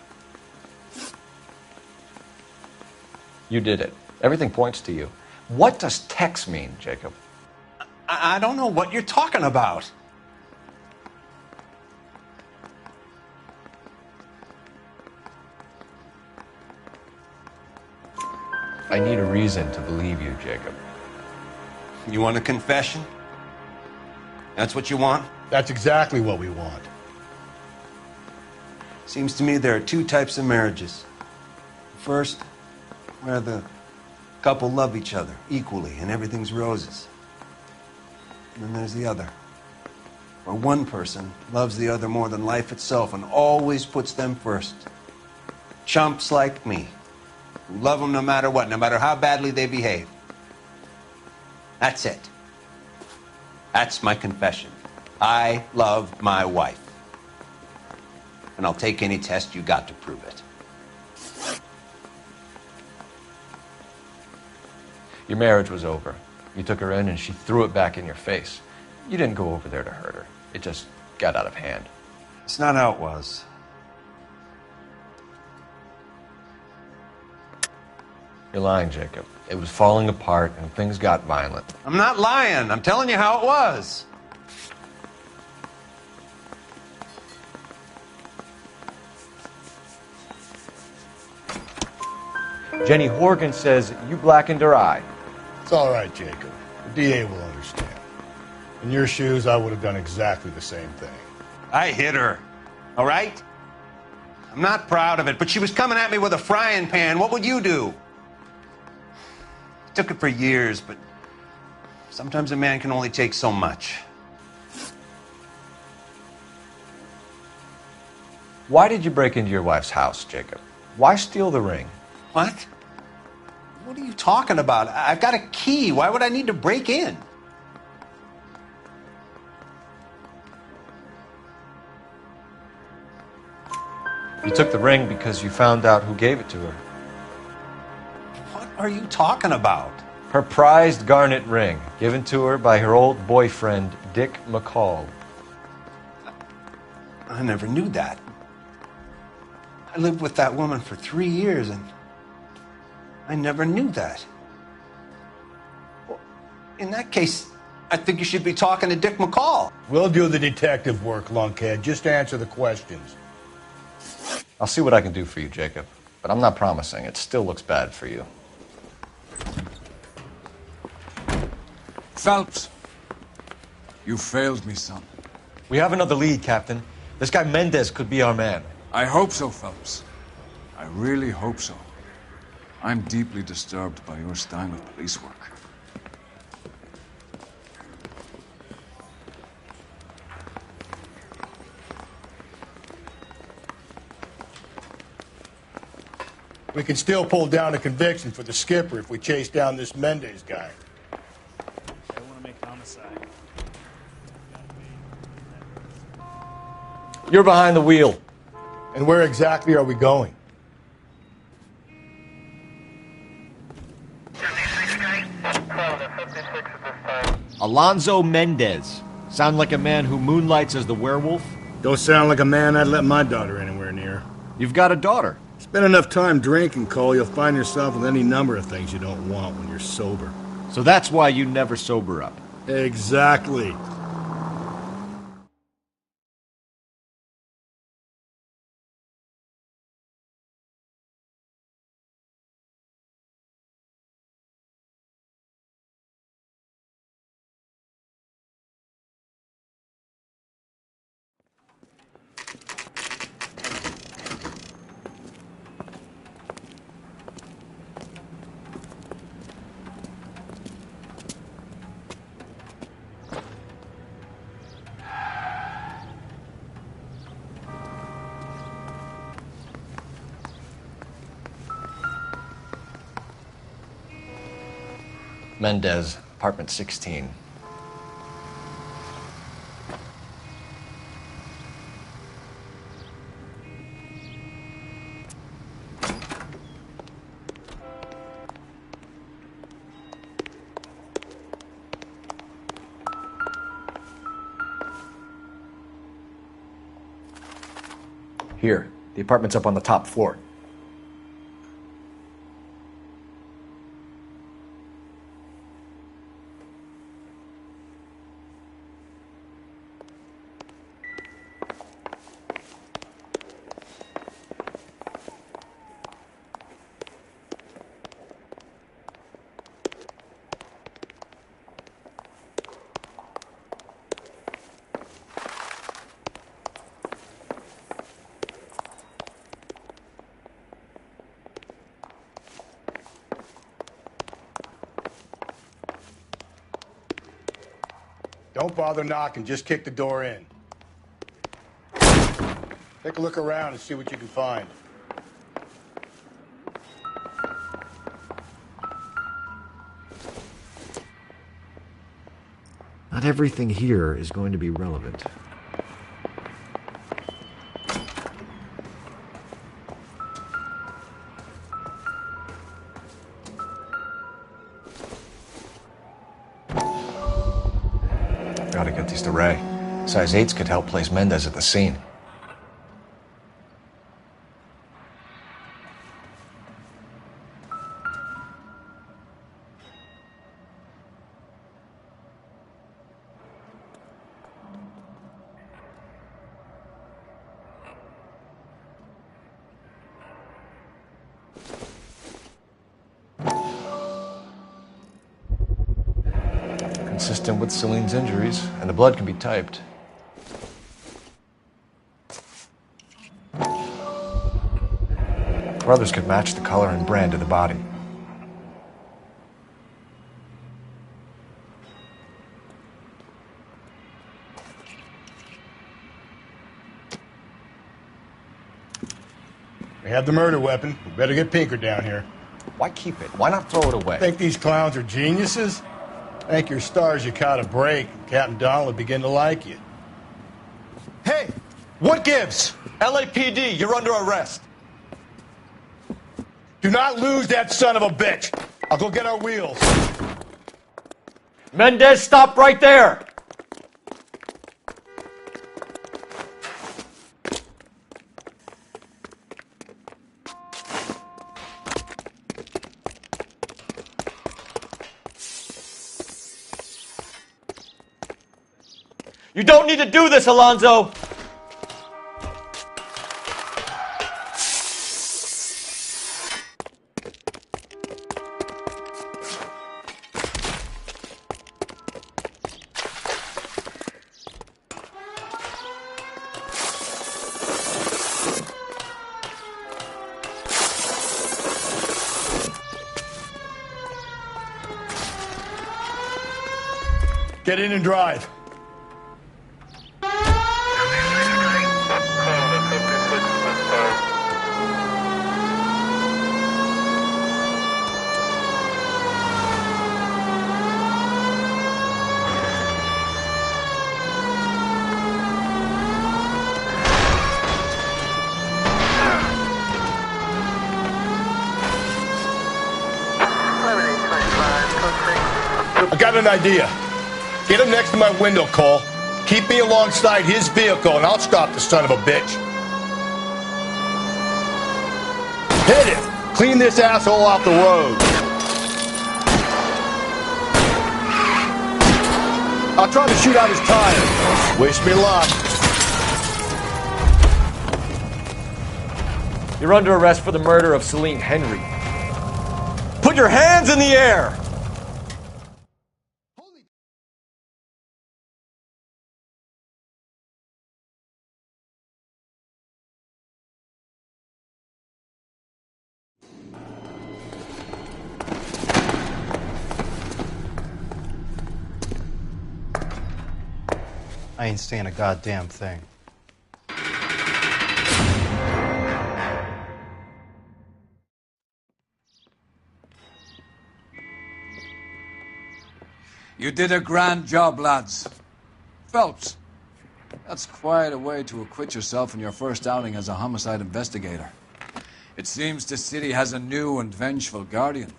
S2: You did it. Everything points to you. What does Tex mean, Jacob?
S19: I don't know what you're talking about.
S2: I need a reason to believe you, Jacob.
S19: You want a confession? That's what you want?
S3: That's exactly what we want.
S19: Seems to me there are two types of marriages. First, where the couple love each other equally and everything's roses. And then there's the other, where one person loves the other more than life itself and always puts them first. Chumps like me, who love them no matter what, no matter how badly they behave. That's it. That's my confession. I love my wife. And I'll take any test you got to prove it.
S2: Your marriage was over. You took her in and she threw it back in your face. You didn't go over there to hurt her. It just got out of hand.
S19: It's not how it was.
S2: You're lying, Jacob. It was falling apart and things got violent.
S19: I'm not lying. I'm telling you how it was.
S2: Jenny Horgan says you blackened her eye.
S3: It's all right, Jacob. The DA will understand. In your shoes, I would have done exactly the same thing.
S19: I hit her, all right? I'm not proud of it, but she was coming at me with a frying pan. What would you do? It took it for years, but sometimes a man can only take so much.
S2: Why did you break into your wife's house, Jacob? Why steal the ring?
S19: What? What are you talking about? I've got a key. Why would I need to break in?
S2: You took the ring because you found out who gave it to her.
S19: What are you talking about?
S2: Her prized garnet ring, given to her by her old boyfriend, Dick McCall.
S19: I never knew that. I lived with that woman for 3 years, and I never knew that. Well, in that case, I think you should be talking to Dick McCall.
S3: We'll do the detective work, lunkhead. Just answer the questions.
S2: I'll see what I can do for you, Jacob. But I'm not promising. It still looks bad for you.
S1: Phelps, you failed me, son.
S2: We have another lead, Captain. This guy Mendez could be our man.
S1: I hope so, Phelps. I really hope so. I'm deeply disturbed by your style of police work.
S3: We can still pull down a conviction for the skipper if we chase down this Mendez guy.
S21: I want to make Homicide.
S2: You're behind the wheel.
S3: And where exactly are we going?
S9: Alonzo Mendez. Sound like a man who moonlights as the werewolf?
S3: Don't sound like a man I'd let my daughter anywhere near.
S9: You've got a daughter.
S3: Spend enough time drinking, Cole, you'll find yourself with any number of things you don't want when you're sober.
S9: So that's why you never sober up.
S3: Exactly.
S2: Mendez, apartment 16. Here, the apartment's up on the top floor.
S3: Don't bother knocking, just kick the door in. Take a look around and see what you can find.
S9: Not everything here is going to be relevant.
S2: Gotta get these to Ray. Size 8s could help place Mendez at the scene. Consistent with Celine's injuries, and the blood can be typed. Brothers could match the color and brand of the body.
S3: We have the murder weapon. We better get Pinker down here.
S2: Why keep it? Why not throw it away?
S3: Think these clowns are geniuses? Thank your stars you caught a break. Captain Donald will begin to like you.
S2: Hey! What gives? LAPD, you're under arrest.
S3: Do not lose that son of a bitch. I'll go get our wheels.
S2: Mendez, stop right there! You don't need to do this, Alonzo!
S3: Get in and drive. I got an idea. Get him next to my window, Cole. Keep me alongside his vehicle, and I'll stop the son of a bitch. Hit him! Clean this asshole off the road. I'll try to shoot out his tire. Wish me luck.
S2: You're under arrest for the murder of Celine Henry. Put your hands in the air!
S4: I ain't saying a goddamn thing.
S1: You did a grand job, lads. Phelps, that's quite a way to acquit yourself in your first outing as a homicide investigator. It seems the city has a new and vengeful guardian.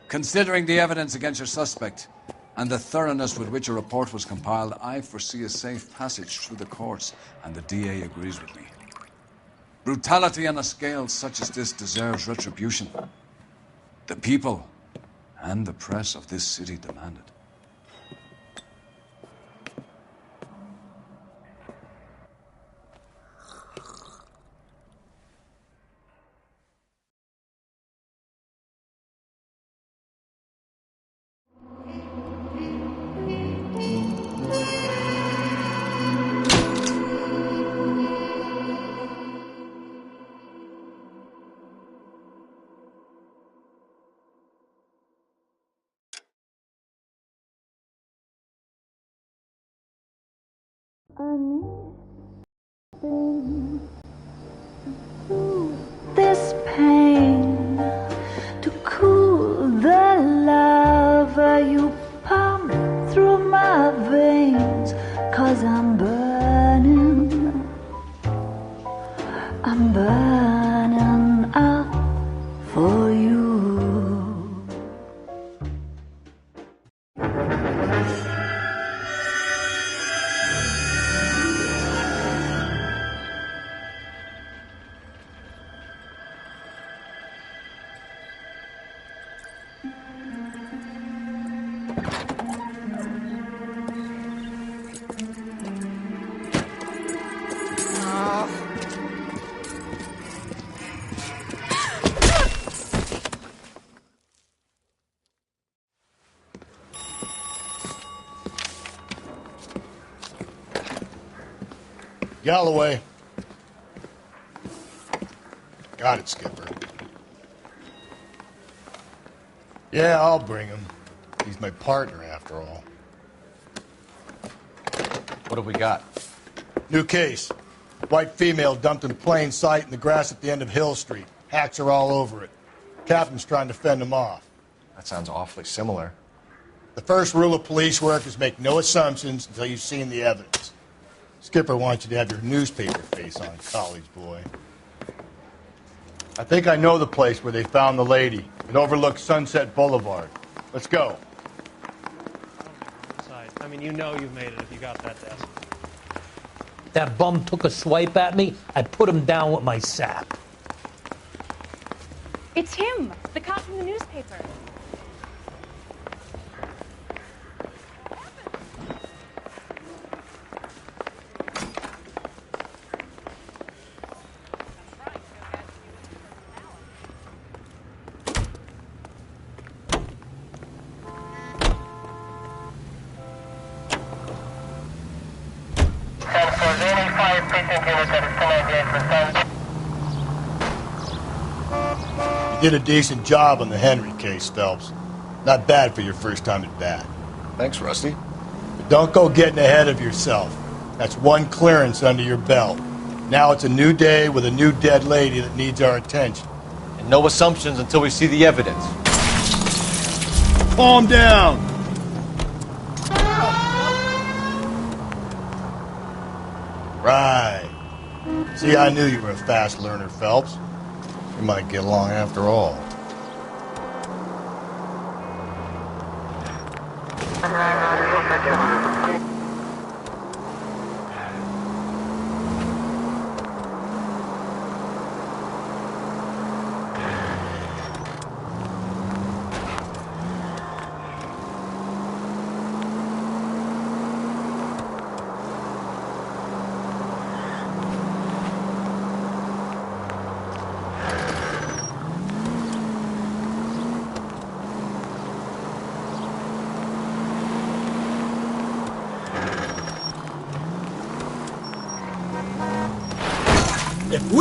S1: Considering the evidence against your suspect and the thoroughness with which a report was compiled, I foresee a safe passage through the courts, and the DA agrees with me. Brutality on a scale such as this deserves retribution. The people and the press of this city demand it.
S22: This pain to cool the lava you pump through my veins, 'cause I'm burning up for you.
S3: Galloway. Got it, Skipper. Yeah, I'll bring him. He's my partner, after all.
S2: What have we got?
S3: New case. White female dumped in plain sight in the grass at the end of Hill Street. Hacks are all over it. Captain's trying to fend him off.
S2: That sounds awfully similar.
S3: The first rule of police work is make no assumptions until you've seen the evidence. Skipper wants you to have your newspaper face on, college boy. I think I know the place where they found the lady. It overlooks Sunset Boulevard. Let's go.
S21: I mean, you know you've made it if you got that desk.
S23: That bum took a swipe at me. I put him down with my sap.
S11: It's him, the cop from the newspaper.
S3: You did a decent job on the Henry case, Phelps. Not bad for your first time at bat.
S13: Thanks, Rusty.
S3: But don't go getting ahead of yourself. That's one clearance under your belt. Now it's a new day with a new dead lady that needs our attention.
S2: And no assumptions until we see the evidence.
S3: Calm down. Right. See, I knew you were a fast learner, Phelps. We might get along after all.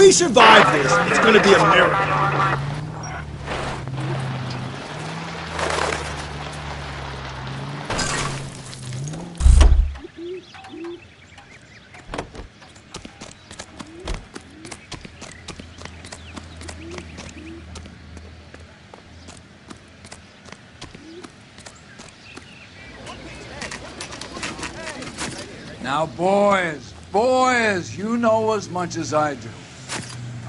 S4: we survive this, it's going to be a miracle.
S1: Now, boys, you know as much as I do.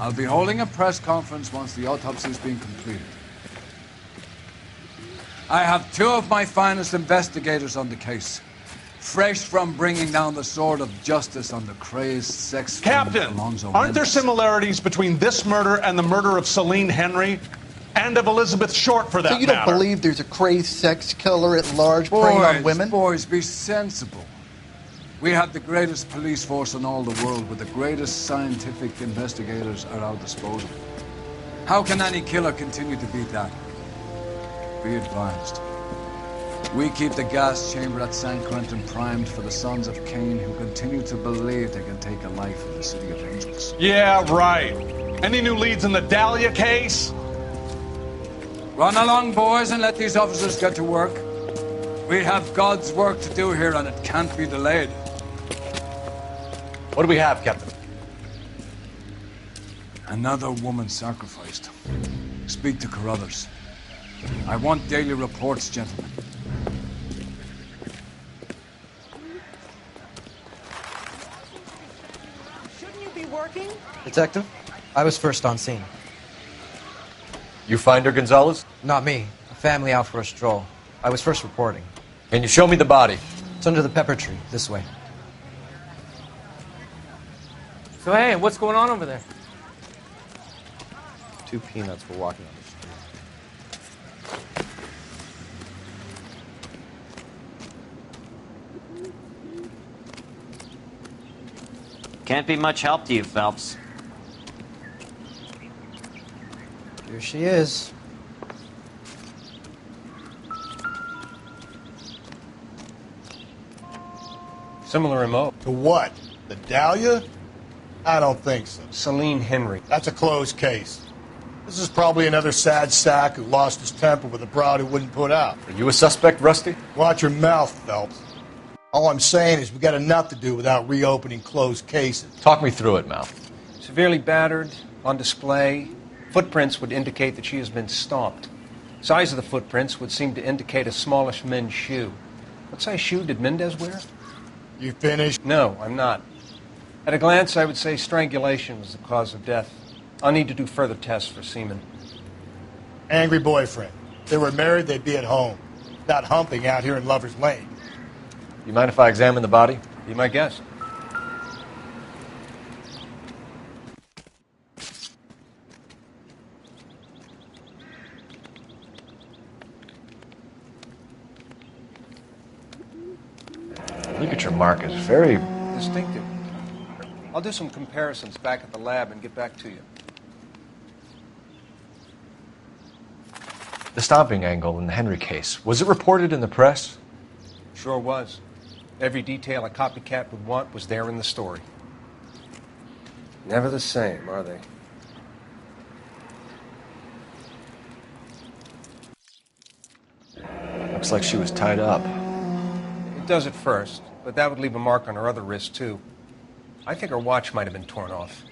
S1: I'll be holding a press conference once the autopsy's been completed. I have two of my finest investigators on the case, fresh from bringing down the sword of justice on the crazed sex
S5: Captain,
S1: Alonzo
S5: aren't there
S1: Mendes.
S5: similarities between this murder and the murder of Celine Henry? And of Elizabeth Short, for that matter?
S6: So you don't believe there's a crazed sex killer at large preying on women?
S1: Boys, be sensible. We have the greatest police force in all the world with the greatest scientific investigators at our disposal. How can any killer continue to beat that? Be advised. We keep the gas chamber at San Quentin primed for the sons of Cain who continue to believe they can take a life in the City of Angels.
S5: Yeah, right. Any new leads in the Dahlia case?
S1: Run along, boys, and let these officers get to work. We have God's work to do here, and it can't be delayed.
S2: What do we have, Captain?
S1: Another woman sacrificed. Speak to Carruthers. I want daily reports, gentlemen.
S24: Shouldn't you be working?
S25: Detective, I was first on scene.
S2: You find her, Gonzalez?
S25: Not me. A family out for a stroll. I was first reporting.
S2: Can you show me the body?
S25: It's under the pepper tree, this way.
S26: So hey, what's going on over there?
S25: 2 peanuts for walking on the street.
S27: Can't be much help to you, Phelps.
S25: Here she is.
S8: Similar MO.
S3: To what? The Dahlia? I don't think so.
S8: Celine Henry.
S3: That's a closed case. This is probably another sad sack who lost his temper with a broad who wouldn't put out.
S2: Are you a suspect, Rusty?
S3: Watch your mouth, Phelps. All I'm saying is we got enough to do without reopening closed cases.
S2: Talk me through it, Mal.
S8: Severely battered, on display. Footprints would indicate that she has been stomped. Size of the footprints would seem to indicate a smallish men's shoe. What size shoe did Mendez wear?
S3: You finished?
S8: No, I'm not. At a glance, I would say strangulation was the cause of death. I'll need to do further tests for semen.
S3: Angry boyfriend. If they were married, they'd be at home. Not humping out here in Lover's Lane.
S2: You mind if I examine the body?
S8: Be my guest.
S2: Look at your markers. Very
S8: distinctive. I'll do some comparisons back at the lab and get back to you.
S2: The stomping angle in the Henry case. Was it reported in the press?
S8: Sure was. Every detail a copycat would want was there in the story. Never the same, are they?
S2: Looks like she was tied up.
S8: It does at first, but that would leave a mark on her other wrist, too. I think her watch might have been torn off.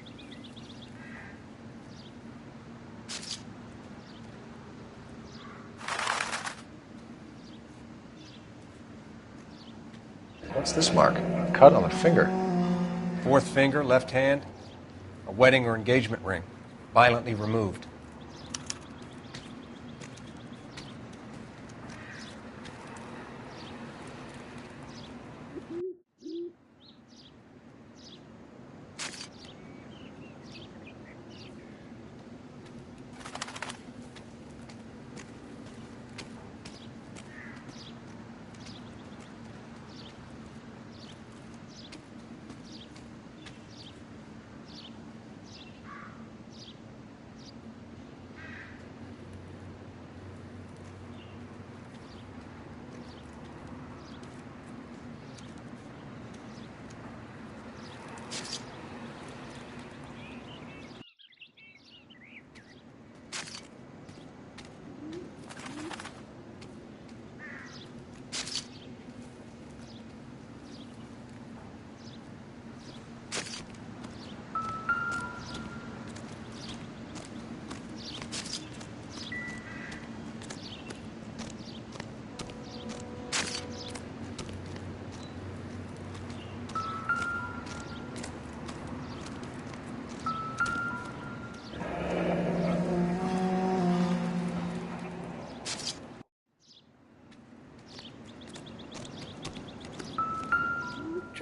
S2: What's this mark? A cut on the finger.
S8: Fourth finger, left hand. A wedding or engagement ring. Violently removed.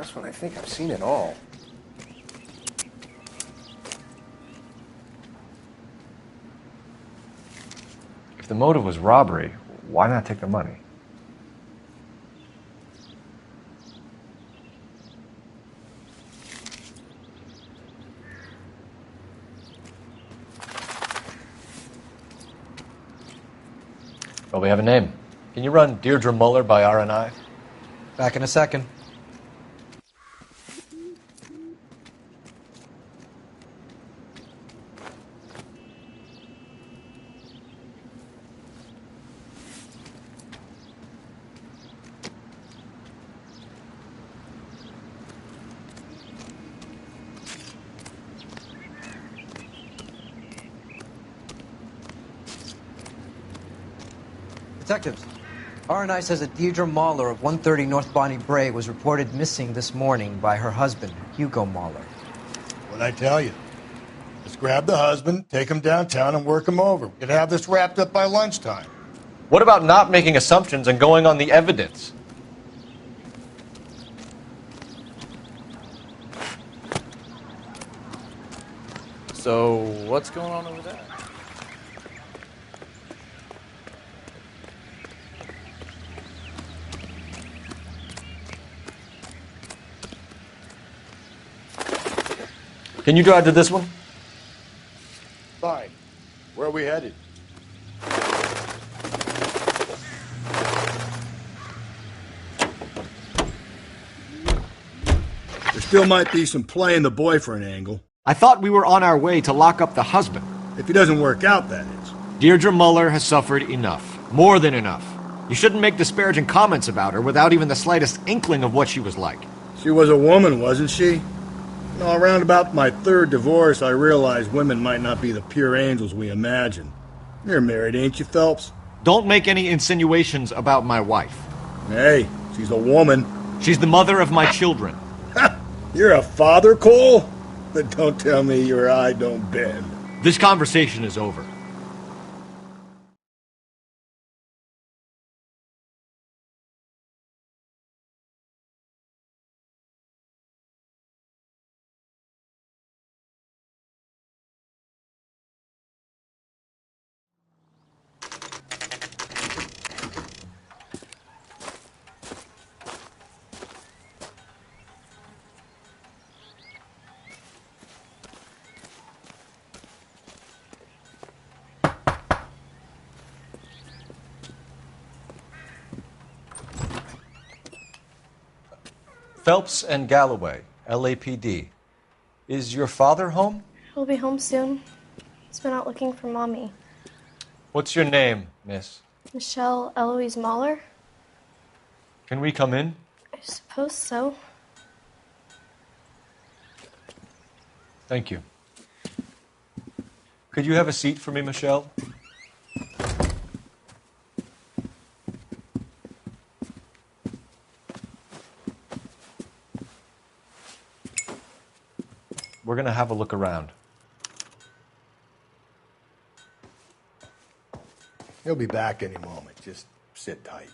S7: Just when I think I've seen it all.
S2: If the motive was robbery, why not take the money? Well, we have a name. Can you run Deirdre Muller by RNI?
S10: Back in a second. Detectives, RNI says that Deirdre Mahler of 130 North Bonnie Bray was reported missing this morning by her husband, Hugo Mahler.
S3: What'd I tell you? Let's grab the husband, take him downtown, and work him over. We could have this wrapped up by lunchtime.
S2: What about not making assumptions and going on the evidence?
S25: So, what's going on over there?
S2: Can you drive to this one?
S3: Fine. Where are we headed? There still might be some playing the boyfriend angle.
S9: I thought we were on our way to lock up the husband.
S3: If he doesn't work out, that is.
S9: Deirdre Muller has suffered enough. More than enough. You shouldn't make disparaging comments about her without even the slightest inkling of what she was like.
S3: She was a woman, wasn't she? You know, around about my third divorce, I realized women might not be the pure angels we imagine. You're married, ain't you, Phelps?
S9: Don't make any insinuations about my wife.
S3: Hey, she's a woman.
S9: She's the mother of my children.
S3: You're a father, Cole? But don't tell me your eye don't bend.
S9: This conversation is over.
S2: Phelps and Galloway, LAPD. Is your father home?
S12: He'll be home soon. He's been out looking for Mommy.
S2: What's your name, miss?
S12: Michelle Eloise Mahler?
S2: Can we come in?
S12: I suppose so.
S2: Thank you. Could you have a seat for me, Michelle? We're going to have a look around.
S3: He'll be back any moment. Just sit tight.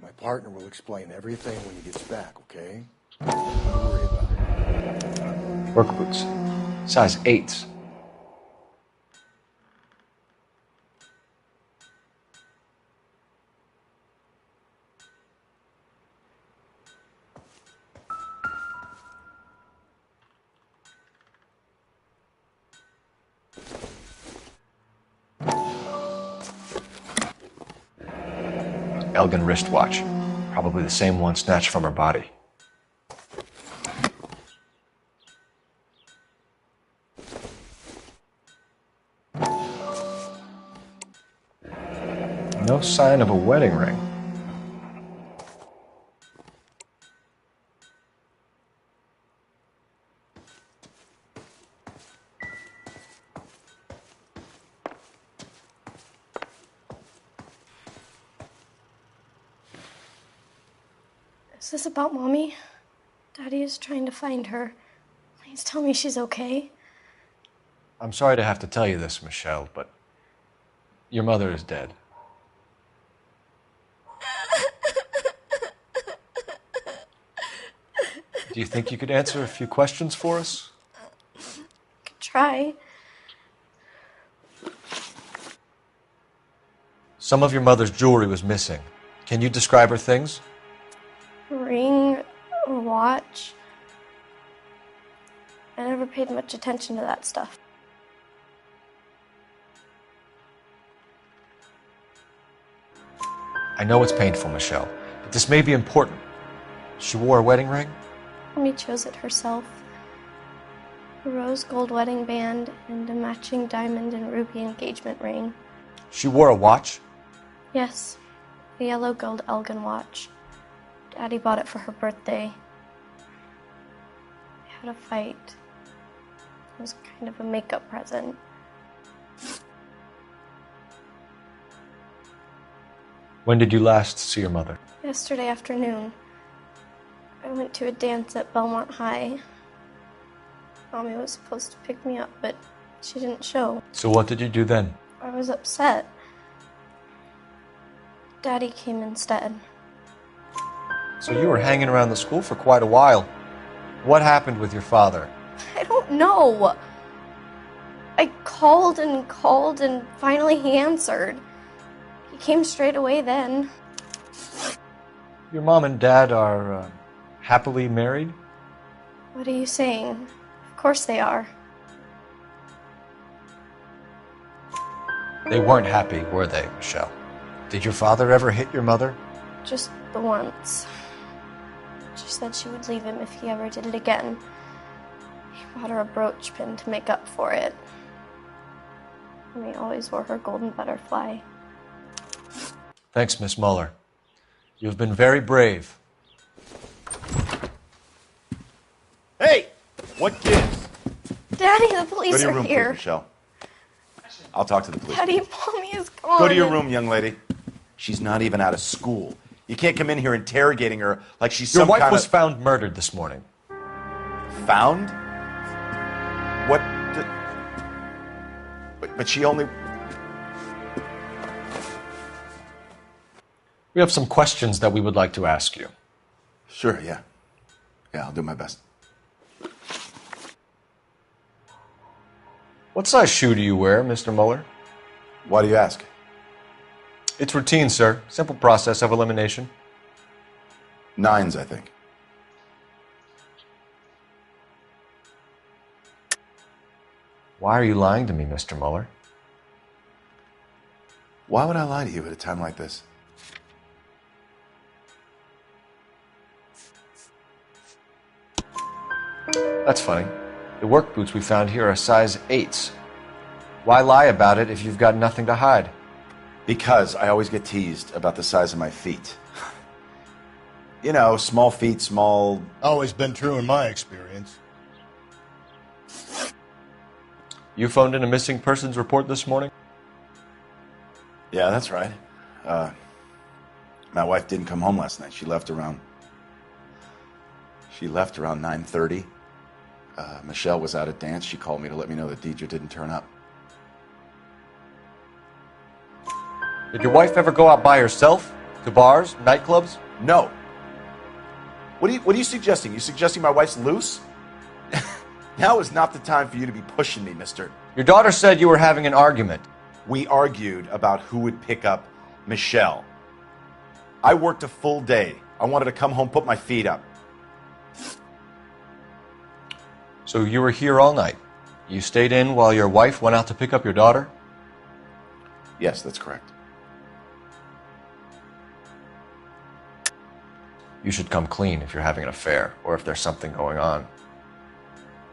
S3: My partner will explain everything when he gets back, okay? Don't worry about it.
S2: Work boots. Size 8s. Elgin wristwatch. Probably the same one snatched from her body. No sign of a wedding ring.
S12: Is this about Mommy? Daddy is trying to find her. Please tell me she's okay.
S2: I'm sorry to have to tell you this, Michelle, but your mother is dead. Do you think you could answer a few questions for us?
S12: Could try.
S2: Some of your mother's jewelry was missing. Can you describe her things?
S12: A ring, a watch. I never paid much attention to that stuff.
S2: I know it's painful, Michelle, but this may be important. She wore a wedding ring?
S12: Mommy chose it herself. A rose gold wedding band and a matching diamond and ruby engagement ring.
S2: She wore a watch?
S12: Yes, a yellow gold Elgin watch. Daddy bought it for her birthday. We had a fight. It was kind of a makeup present.
S2: When did you last see your mother?
S12: Yesterday afternoon. I went to a dance at Belmont High. Mommy was supposed to pick me up, but she didn't show.
S2: So what did you do then?
S12: I was upset. Daddy came instead.
S2: So you were hanging around the school for quite a while. What happened with your father?
S12: I don't know. I called and finally he answered. He came straight away then.
S2: Your mom and dad are happily married?
S12: What are you saying? Of course they are.
S2: They weren't happy, were they, Michelle? Did your father ever hit your mother?
S12: Just the once. She said she would leave him if he ever did it again. He bought her a brooch pin to make up for it. And he always wore her golden butterfly.
S2: Thanks, Miss Muller. You've been very brave.
S7: Hey! What gives?
S12: Daddy, the police
S7: Go to your
S12: are
S7: room,
S12: here.
S7: please, Michelle. I'll talk to the police.
S12: Daddy, Mommy is gone.
S7: Go to your room, young lady. She's not even out of school. You can't come in here interrogating her like she's
S2: Your
S7: some
S2: wife
S7: kind
S2: was
S7: of...
S2: found murdered this morning.
S7: Found? What? But she only...
S2: We have some questions that we would like to ask you.
S7: Sure, yeah. Yeah, I'll do my best.
S2: What size shoe do you wear, Mr. Muller?
S7: Why do you ask?
S2: It's routine, sir. Simple process of elimination.
S7: 9s, I think.
S2: Why are you lying to me, Mr. Muller?
S7: Why would I lie to you at a time like this?
S2: That's funny. The work boots we found here are size 8s. Why lie about it if you've got nothing to hide?
S7: Because I always get teased about the size of my feet. You know, small feet, small...
S3: Always been true in my experience.
S2: You phoned in a missing persons report this morning?
S7: Yeah, that's right. My wife didn't come home last night. She left around 9:30. Michelle was out at dance. She called me to let me know that Deidre didn't turn up.
S2: Did your wife ever go out by herself? To bars, nightclubs?
S7: No. What are you suggesting? You suggesting my wife's loose? Now is not the time for you to be pushing me, mister.
S2: Your daughter said you were having an argument.
S7: We argued about who would pick up Michelle. I worked a full day. I wanted to come home, put my feet up.
S2: So you were here all night. You stayed in while your wife went out to pick up your daughter?
S7: Yes, that's correct.
S2: You should come clean if you're having an affair or if there's something going on.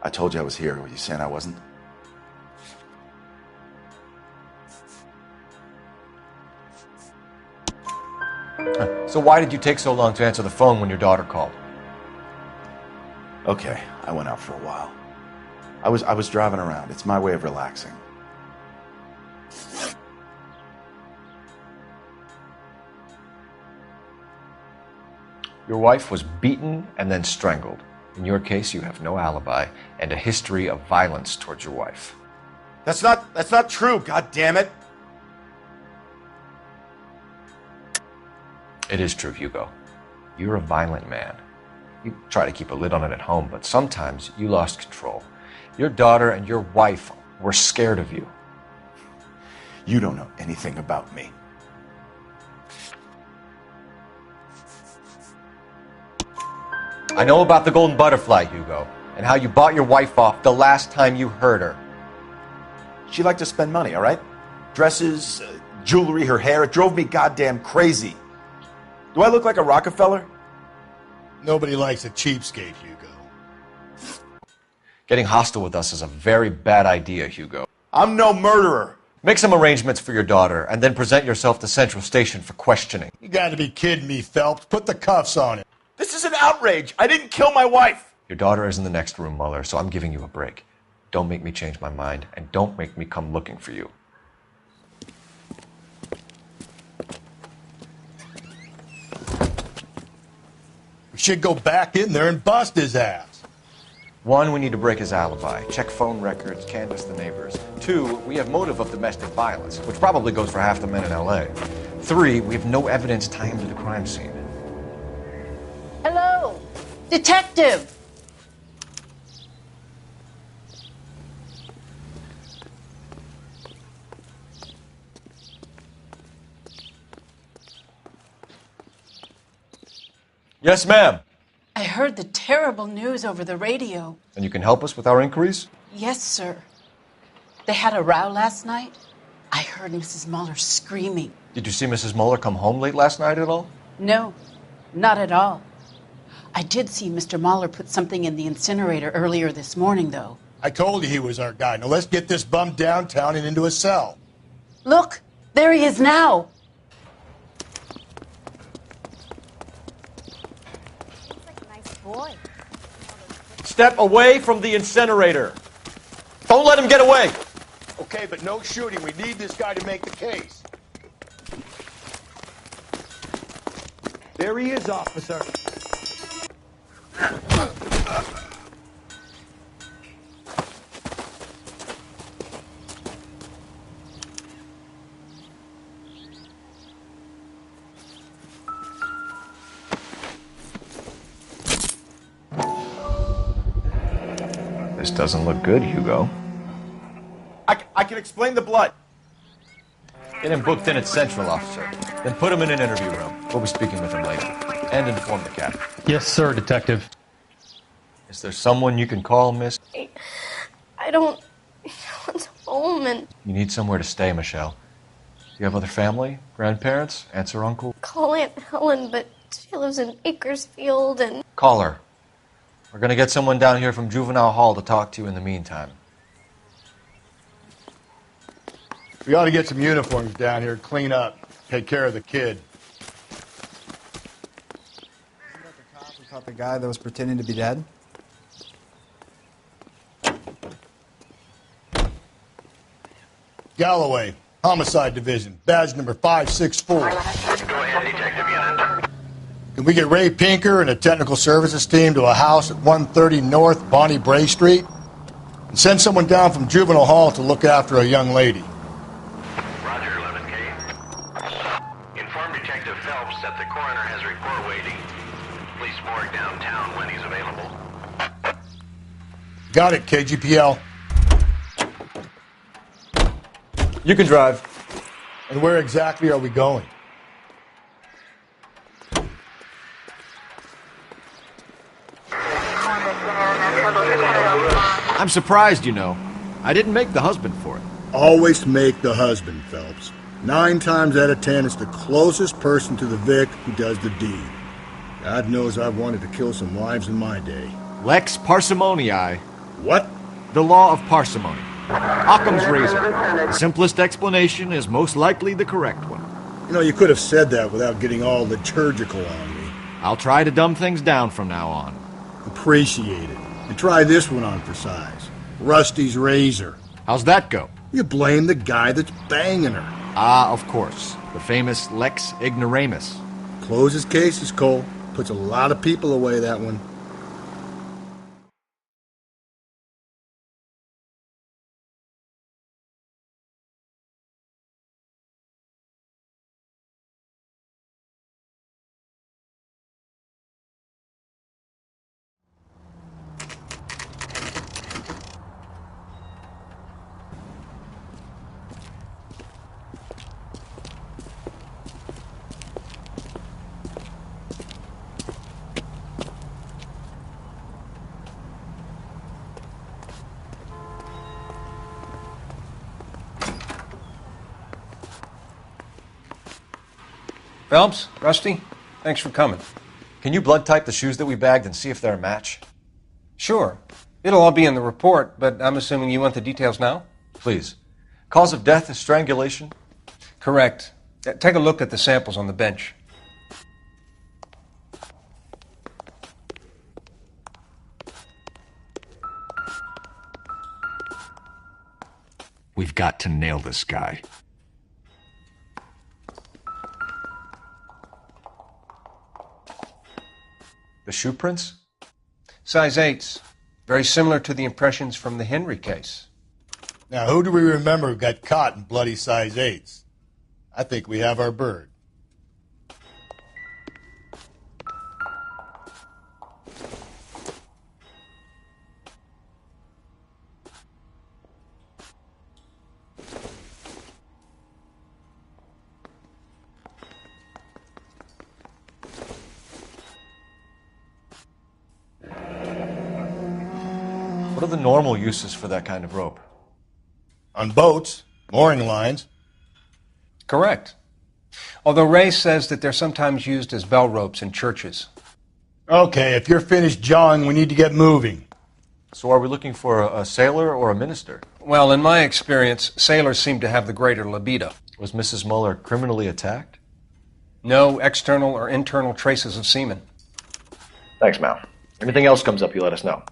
S7: I told you I was here. Were you saying I wasn't?
S2: So why did you take so long to answer the phone when your daughter called?
S7: Okay, I went out for a while. I was driving around. It's my way of relaxing.
S2: Your wife was beaten and then strangled. In your case, you have no alibi and a history of violence towards your wife.
S7: That's not true, god damn it.
S2: It is true, Hugo. You're a violent man. You try to keep a lid on it at home, but sometimes you lost control. Your daughter and your wife were scared of you.
S7: You don't know anything about me.
S2: I know about the golden butterfly, Hugo, and how you bought your wife off the last time you heard her.
S7: She liked to spend money, all right? Dresses, jewelry, her hair. It drove me goddamn crazy. Do I look like a Rockefeller?
S3: Nobody likes a cheapskate, Hugo.
S2: Getting hostile with us is a very bad idea, Hugo.
S7: I'm no murderer.
S2: Make some arrangements for your daughter, and then present yourself to Central Station for questioning.
S3: You gotta be kidding me, Phelps. Put the cuffs on him.
S7: This is an outrage. I didn't kill my wife.
S2: Your daughter is in the next room, Mueller, so I'm giving you a break. Don't make me change my mind, and don't make me come looking for you.
S3: We should go back in there and bust his ass.
S2: 1, we need to break his alibi. Check phone records, canvass the neighbors. 2, we have motive of domestic violence, which probably goes for half the men in L.A. 3, we have no evidence tying him to the crime scene.
S14: Hello, detective.
S2: Yes, ma'am.
S14: I heard the terrible news over the radio.
S2: And you can help us with our inquiries?
S14: Yes, sir. They had a row last night. I heard Mrs. Mueller screaming.
S2: Did you see Mrs. Mueller come home late last night at all?
S14: No, not at all. I did see Mr. Mueller put something in the incinerator earlier this morning, though.
S3: I told you he was our guy. Now let's get this bum downtown and into a cell.
S14: Look, there he is now.
S11: Boy.
S2: Step away from the incinerator. Don't let him get away.
S3: Okay, but no shooting. We need this guy to make the case.
S4: There he is, officer.
S2: This doesn't look good, Hugo.
S7: I can explain the blood.
S2: Get him booked in at Central, officer. Then put him in an interview room. We'll be speaking with him later. And inform the captain.
S23: Yes, sir, detective.
S2: Is there someone you can call, miss?
S12: I don't want home and
S2: You need somewhere to stay, Michelle. Do you have other family? Grandparents? Aunts or uncle?
S12: call Aunt Helen, but she lives in Bakersfield and
S2: Call her. We're gonna get someone down here from Juvenile Hall to talk to you in the meantime.
S3: We ought to get some uniforms down here, clean up, take care of the kid.
S15: We caught the guy that was pretending to be dead.
S3: Galloway, Homicide Division, badge number 564.
S16: Go ahead, Detective Unit.
S3: Can we get Ray Pinker and a technical services team to a house at 130 North Bonnie Bray Street? And send someone down from Juvenile Hall to look after a young lady.
S16: Roger, 11K. Inform Detective Phelps that the coroner has a report waiting. Police morgue downtown when he's available.
S3: Got it, KGPL.
S2: You can drive.
S3: And where exactly are we going?
S9: I'm surprised, you know. I didn't make the husband for it.
S3: Always make the husband, Phelps. 9 times out of 10, it's the closest person to the Vic who does the deed. God knows I've wanted to kill some wives in my day.
S9: Lex parsimoniae.
S3: What?
S9: The law of parsimony. Occam's razor. The simplest explanation is most likely the correct one.
S3: You know, you could have said that without getting all liturgical on me.
S9: I'll try to dumb things down from now on.
S3: Appreciate it. And try this one on for size. Rusty's razor.
S9: How's that go?
S3: You blame the guy that's banging her.
S9: Ah, of course. The famous Lex Ignoramus.
S3: Closes cases, Cole. Puts a lot of people away, that one.
S8: Phelps, Rusty, thanks for coming.
S2: Can you blood type the shoes that we bagged and see if they're a match?
S8: Sure. It'll all be in the report, but I'm assuming you want the details now?
S2: Please. Cause of death is strangulation?
S8: Correct. Take a look at the samples on the bench.
S9: We've got to nail this guy.
S2: The shoe prints?
S8: Size 8s. Very similar to the impressions from the Henry case.
S3: Now, who do we remember who got caught in bloody size 8s? I think we have our bird.
S2: What are the normal uses for that kind of rope?
S3: On boats, mooring lines.
S8: Correct. Although Ray says that they're sometimes used as bell ropes in churches.
S3: Okay, if you're finished jawing, we need to get moving.
S2: So are we looking for a sailor or a minister?
S8: Well, in my experience, sailors seem to have the greater libido.
S2: Was Mrs. Muller criminally attacked?
S8: No external or internal traces of semen.
S13: Thanks, Mal. Anything else comes up, you let us know.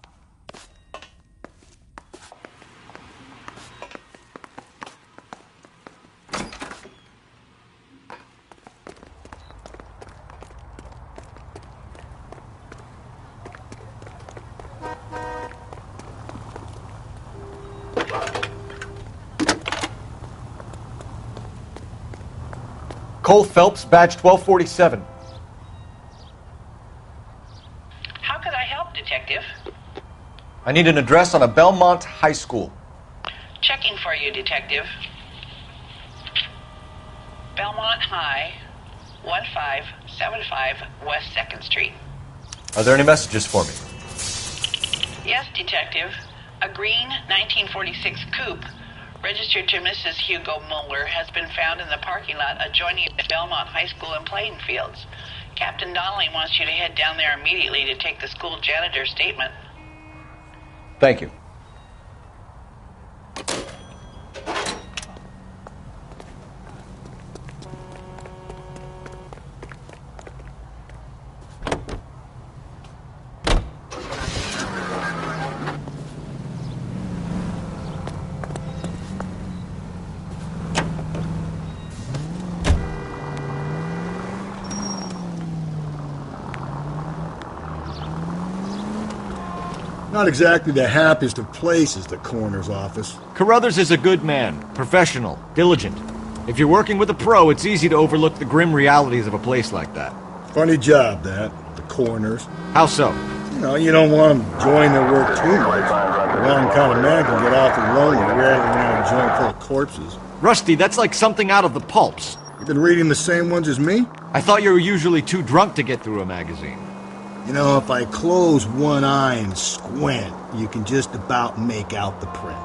S2: Cole Phelps, badge 1247.
S17: How could I help, Detective?
S2: I need an address on a Belmont High School.
S17: Checking for you, Detective. Belmont High, 1575 West 2nd Street.
S2: Are there any messages for me?
S17: Yes, Detective. A green 1946 coupe registered to Mrs. Hugo Muller has been found in the parking lot adjoining the Belmont High School and playing fields. Captain Donnelly wants you to head down there immediately to take the school janitor's statement.
S8: Thank you.
S3: Not exactly the happiest of places, the coroner's office.
S9: Carruthers is a good man, professional, diligent. If you're working with a pro, it's easy to overlook the grim realities of a place like that.
S3: Funny job, that, the coroner's.
S9: How so?
S3: You know, you don't want them enjoying their work too much. The wrong kind of man can get awfully lonely, rarely around a joint full of corpses.
S9: Rusty, that's like something out of the pulps.
S3: You been reading the same ones as me?
S9: I thought you were usually too drunk to get through a magazine.
S3: You know, if I close one eye and squint, you can just about make out the print.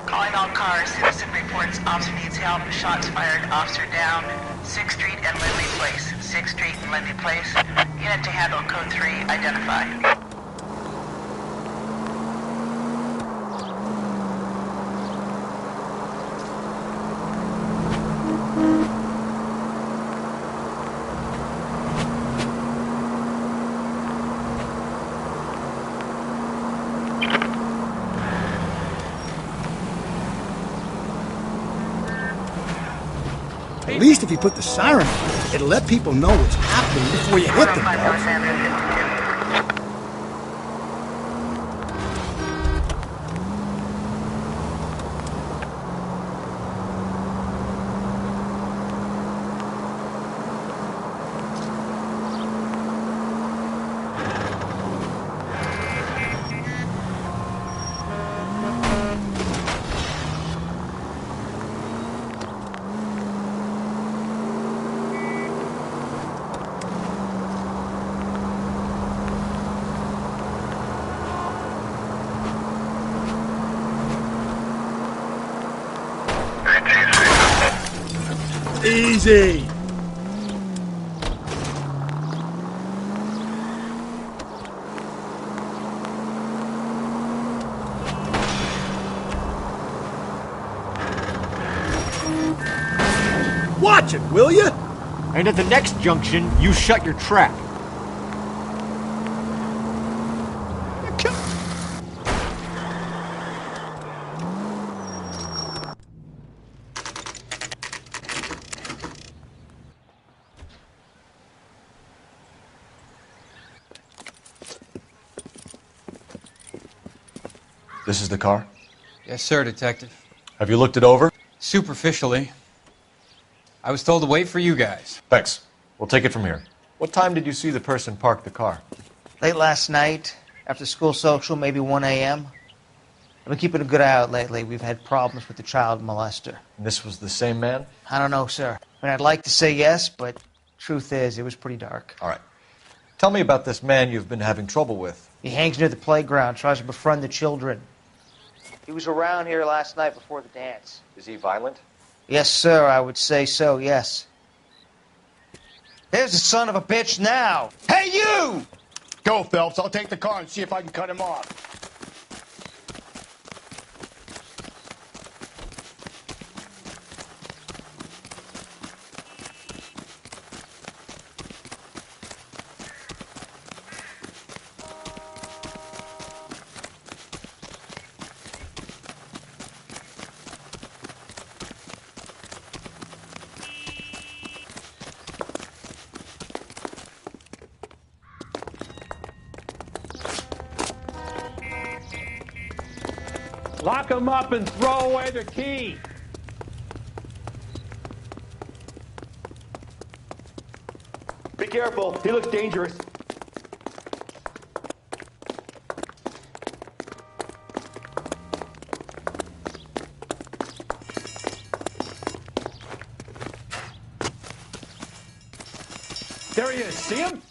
S17: Calling all cars. Citizen reports officer needs help. Shots fired. Officer down. 6th Street and Lindley Place. 6th Street and Lindley Place. Unit to handle code 3. Identify.
S3: At least if you put the siren on, it'll let people know what's happening before you hit them. Easy!
S9: Watch it, will you? And at the next junction, you shut your trap.
S2: This is the car?
S5: Yes, sir, Detective.
S2: Have you looked it over?
S5: Superficially. I was told to wait for you guys.
S2: Thanks. We'll take it from here. What time did you see the person park the car?
S6: Late last night, after school social, maybe 1 a.m. I've been keeping a good eye out lately. We've had problems with the child molester.
S2: And this was the same man?
S6: I don't know, sir. I mean, I'd like to say yes, but truth is, it was pretty dark.
S2: All right. Tell me about this man you've been having trouble with.
S6: He hangs near the playground, tries to befriend the children. He was around here last night before the dance.
S2: Is he violent?
S6: Yes, sir, I would say so, yes. There's the son of a bitch now. Hey, you!
S3: Go, Phelps. I'll take the car and see if I can cut him off.
S4: Lock him up and throw away the key. Be careful. He looks dangerous. There he is. See him?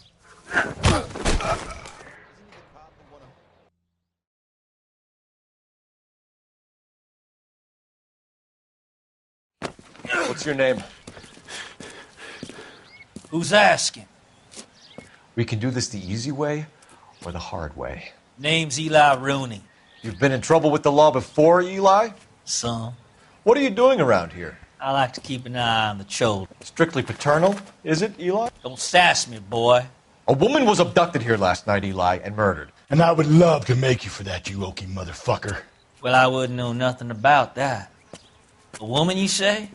S2: What's your name?
S18: Who's asking?
S2: We can do this the easy way or the hard way.
S18: Name's Eli Rooney.
S2: You've been in trouble with the law before, Eli?
S18: Some.
S2: What are you doing around here?
S18: I like to keep an eye on the children.
S2: Strictly paternal, is it, Eli?
S18: Don't sass me, boy.
S2: A woman was abducted here last night, Eli, and murdered.
S3: And I would love to make you for that, you oaky motherfucker.
S18: Well, I wouldn't know nothing about that. A woman, you say?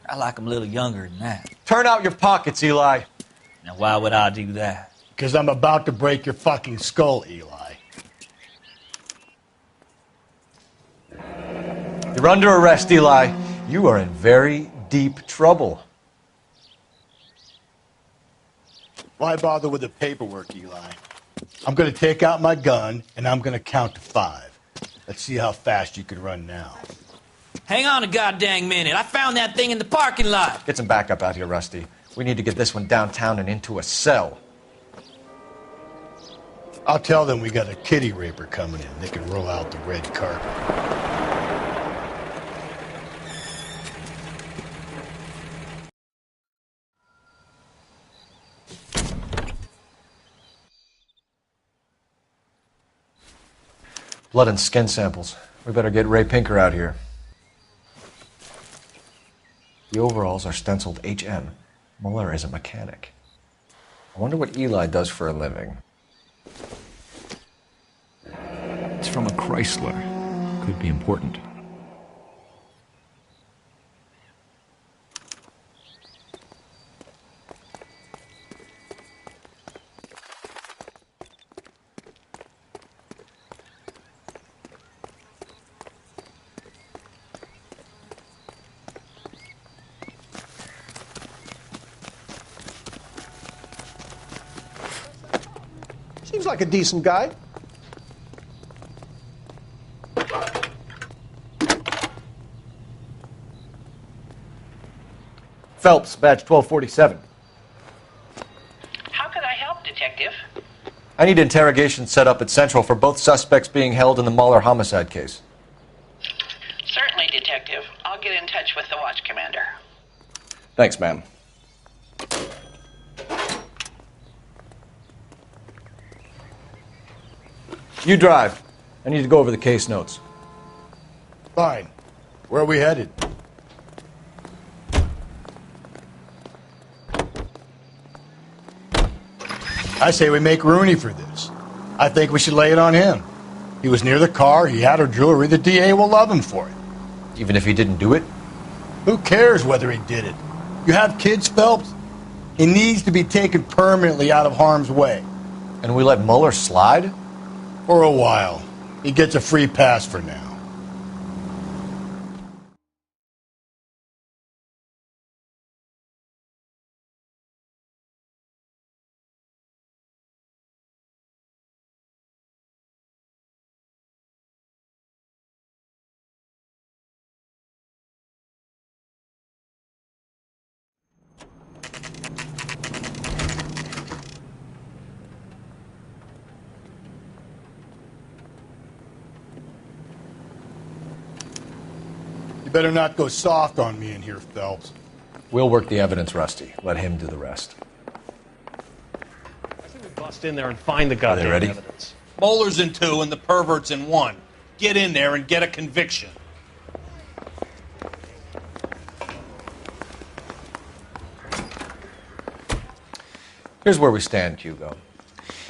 S18: I like them a little younger than that.
S2: Turn out your pockets, Eli.
S18: Now, why would I do that?
S3: Because I'm about to break your fucking skull, Eli.
S2: You're under arrest, Eli. You are in very deep trouble.
S3: Why bother with the paperwork, Eli? I'm going to take out my gun, and I'm going to count to 5. Let's see how fast you can run now.
S18: Hang on a goddamn minute. I found that thing in the parking lot.
S2: Get some backup out here, Rusty. We need to get this one downtown and into a cell.
S3: I'll tell them we got a kitty raper coming in. They can roll out the red carpet.
S2: Blood and skin samples. We better get Ray Pinker out here. The overalls are stenciled HM. Muller is a mechanic. I wonder what Eli does for a living.
S19: It's from a Chrysler. Could be important.
S20: Seems like a decent guy.
S2: Phelps, badge 1247.
S17: How could I help, Detective?
S2: I need interrogation set up at Central for both suspects being held in the Muller homicide case.
S17: Certainly, Detective. I'll get in touch with the watch commander.
S25: Thanks, man.
S2: You drive. I need to go over the case notes.
S3: Fine. Where are we headed? I say we make Rooney for this. I think we should lay it on him. He was near the car, he had her jewelry, the DA will love him for it.
S2: Even if he didn't do it?
S3: Who cares whether he did it? You have kids, Phelps? He needs to be taken permanently out of harm's way.
S2: And we let Mueller slide?
S3: For a while. He gets a free pass for now. Better not go soft on me in here, Phelps.
S2: We'll work the evidence, Rusty. Let him do the rest.
S20: I think we bust in there and find the goddamn
S2: ready?
S20: evidence.
S1: Moeller's in 2 and the pervert's in 1. Get in there and get a conviction.
S2: Here's where we stand, Hugo.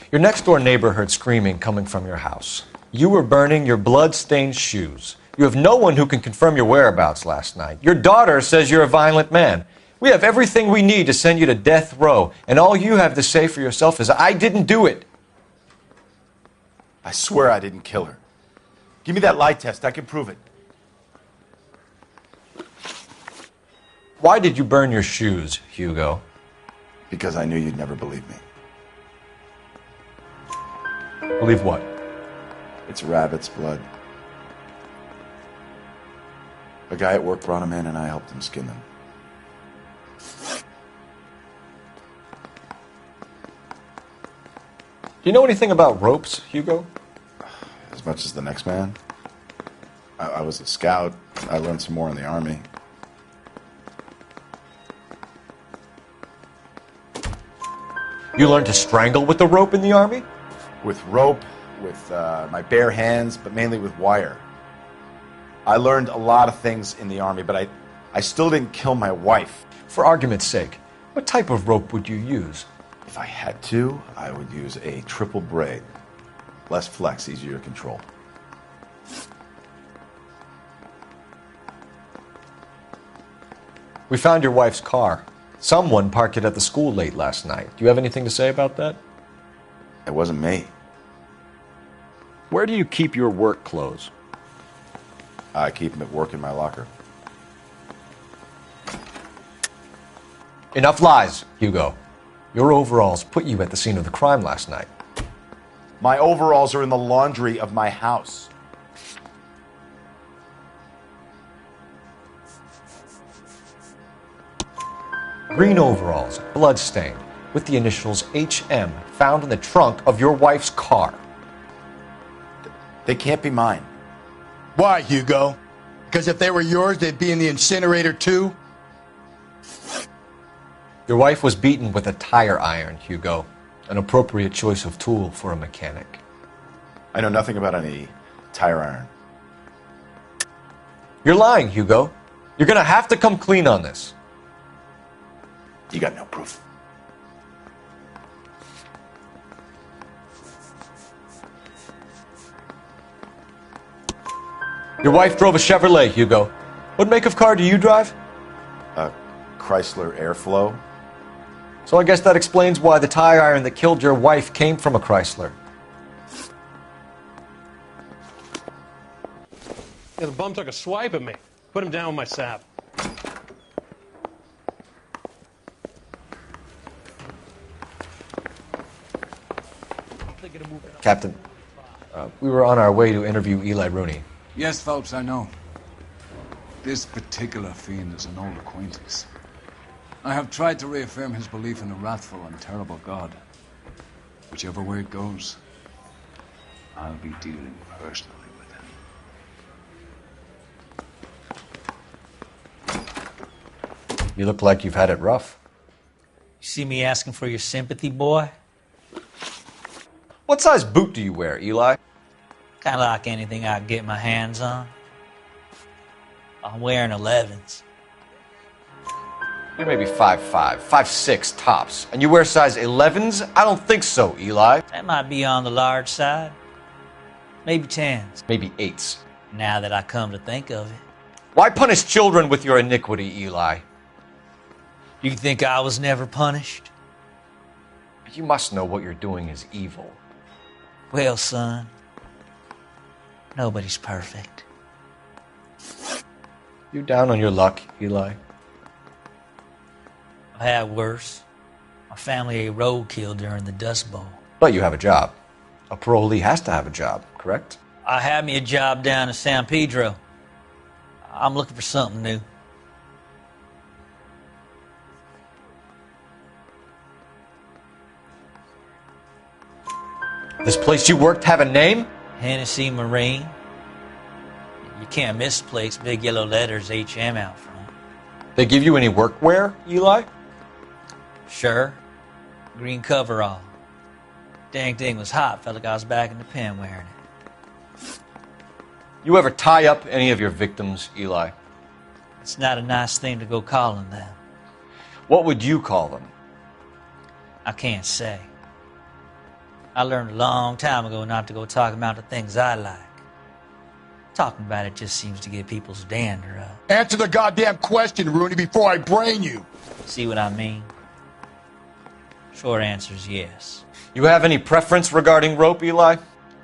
S2: Your next-door neighbor heard screaming coming from your house. You were burning your blood-stained shoes. You have no one who can confirm your whereabouts last night. Your daughter says you're a violent man. We have everything we need to send you to death row, and all you have to say for yourself is, I didn't do it.
S7: I swear I didn't kill her. Give me that lie test. I can prove it.
S2: Why did you burn your shoes, Hugo?
S7: Because I knew you'd never believe me.
S2: Believe what?
S7: It's rabbit's blood. A guy at work brought them in and I helped him skin them.
S2: Do you know anything about ropes, Hugo?
S7: As much as the next man. I was a scout. I learned some more in the Army.
S2: You learned to strangle with the rope in the Army?
S7: With rope, with my bare hands, but mainly with wire. I learned a lot of things in the Army, but I still didn't kill my wife.
S2: For argument's sake, what type of rope would you use?
S7: If I had to, I would use a triple braid. Less flex, easier to control.
S2: We found your wife's car. Someone parked it at the school late last night. Do you have anything to say about that?
S7: It wasn't me.
S9: Where do you keep your work clothes?
S7: I keep them at work in my locker.
S2: Enough lies, Hugo. Your overalls put you at the scene of the crime last night.
S7: My overalls are in the laundry of my house.
S2: Green overalls, blood-stained, with the initials HM found in the trunk of your wife's car.
S7: They can't be mine.
S3: Why, Hugo? Because if they were yours, they'd be in the incinerator too?
S2: Your wife was beaten with a tire iron, Hugo. An appropriate choice of tool for a mechanic.
S7: I know nothing about any tire iron.
S2: You're lying, Hugo. You're gonna have to come clean on this.
S7: You got no proof.
S2: Your wife drove a Chevrolet, Hugo. What make of car do you drive?
S7: A Chrysler Airflow.
S2: So I guess that explains why the tire iron that killed your wife came from a Chrysler.
S20: Yeah, the bum took a swipe at me. Put him down with my sap.
S2: Captain, we were on our way to interview Eli Rooney.
S19: Yes, Phelps, I know. This particular fiend is an old acquaintance. I have tried to reaffirm his belief in a wrathful and terrible God. Whichever way it goes, I'll be dealing personally with him.
S2: You look like you've had it rough.
S18: You see me asking for your sympathy, boy?
S2: What size boot do you wear, Eli?
S18: Kind of like anything I can get my hands on. I'm wearing 11s.
S2: You're maybe 5'5", 5'6" tops. And you wear size 11s? I don't think so, Eli.
S18: That might be on the large side. Maybe 10s.
S2: Maybe 8s.
S18: Now that I come to think of it.
S2: Why punish children with your iniquity, Eli?
S18: You think I was never punished?
S2: You must know what you're doing is evil.
S18: Well, son, nobody's perfect.
S2: You down on your luck, Eli?
S18: I've had worse. My family ate roadkill during the Dust Bowl.
S2: But you have a job. A parolee has to have a job, correct?
S18: I had me a job down in San Pedro. I'm looking for something new.
S2: This place you worked have a name?
S18: Hennessy Marine. You can't misplace big yellow letters HM out front.
S2: They give you any workwear, Eli?
S18: Sure. Green coverall. Dang thing was hot. Felt like I was back in the pen wearing it.
S2: You ever tie up any of your victims, Eli?
S18: It's not a nice thing to go calling them.
S2: What would you call them?
S18: I can't say. I learned a long time ago not to go talking about the things I like. Talking about it just seems to get people's dander up.
S10: Answer the goddamn question, Rooney, before I brain you.
S18: See what I mean? Short answer is yes.
S2: You have any preference regarding rope, Eli?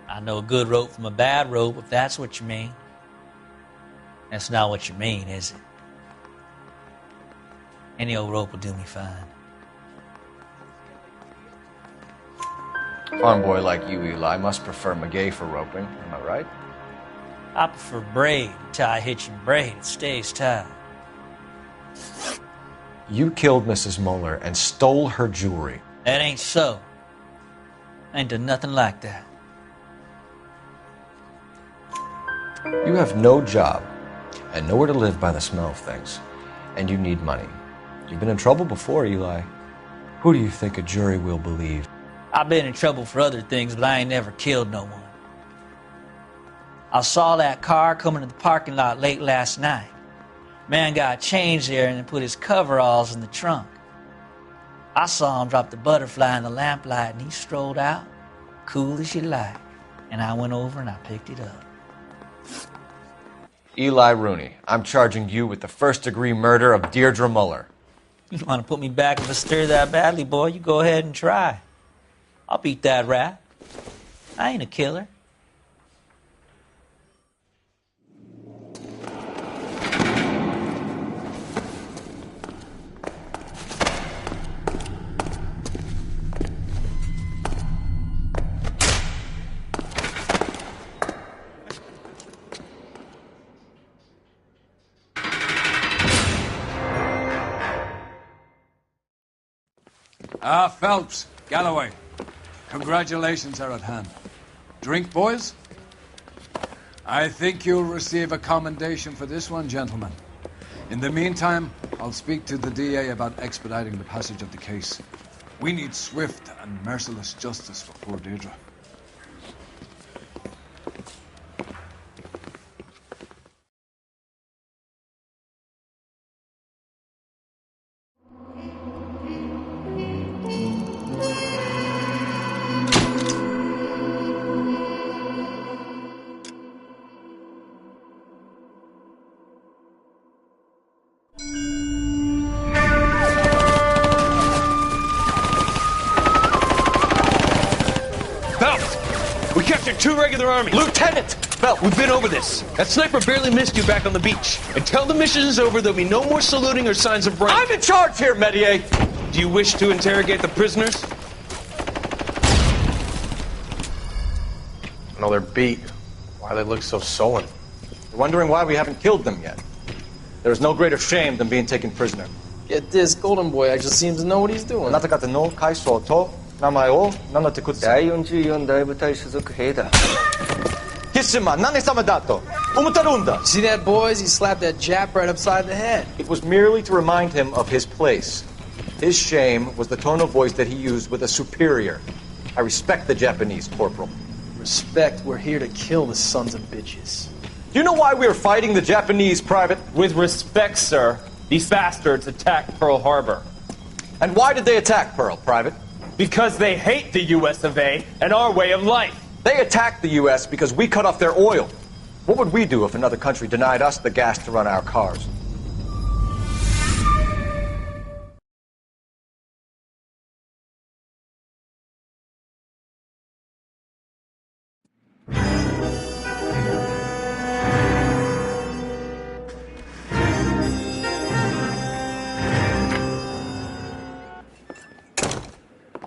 S18: I know a good rope from a bad rope, if that's what you mean. That's not what you mean, is it? Any old rope will do me fine.
S2: Farm boy like you, Eli, must prefer McGay for roping. Am I right?
S18: I prefer braid. Tie, hitch, and braid. It stays tied.
S2: You killed Mrs. Muller and stole her jewelry.
S18: That ain't so. I ain't done nothing like that.
S2: You have no job and nowhere to live by the smell of things. And you need money. You've been in trouble before, Eli. Who do you think a jury will believe?
S18: I've been in trouble for other things, but I ain't never killed no one. I saw that car coming to the parking lot late last night. Man got changed there and then put his coveralls in the trunk. I saw him drop the butterfly in the lamplight and he strolled out, cool as you like. And I went over and I picked it up.
S2: Eli Rooney, I'm charging you with the first-degree murder of Deirdre Muller.
S18: You want to put me back if I stir that badly, boy? You go ahead and try. I'll beat that rap. I ain't a killer.
S19: Phelps, Galloway. Congratulations are at hand. Drink, boys? I think you'll receive a commendation for this one, gentlemen. In the meantime, I'll speak to the DA about expediting the passage of the case. We need swift and merciless justice for poor Deirdre.
S20: Two regular army.
S2: Lieutenant!
S20: Phelps, we've been over this. That sniper barely missed you back on the beach. Until the mission is over, there'll be no more saluting or signs of rank.
S2: I'm in charge here, Medier!
S20: Do you wish to interrogate the prisoners?
S1: No, they're beat. Why they look so sullen?
S2: You're wondering why we haven't killed them yet. There's no greater shame than being taken prisoner.
S14: Get this, Golden Boy actually seems to know what he's doing.
S2: Get Kissima, nane sama dato. Umutarunda.
S14: See that, boys? He slapped that Jap right upside the head.
S2: It was merely to remind him of his place. His shame was the tone of voice that he used with a superior. I respect the Japanese, Corporal.
S14: Respect, we're here to kill the sons of bitches.
S2: Do you know why we are fighting the Japanese, Private?
S11: With respect, sir, these bastards attacked Pearl Harbor.
S2: And why did they attack Pearl, Private?
S11: Because they hate the US of A and our way of life.
S2: They attacked the US because we cut off their oil. What would we do if another country denied us the gas to run our cars?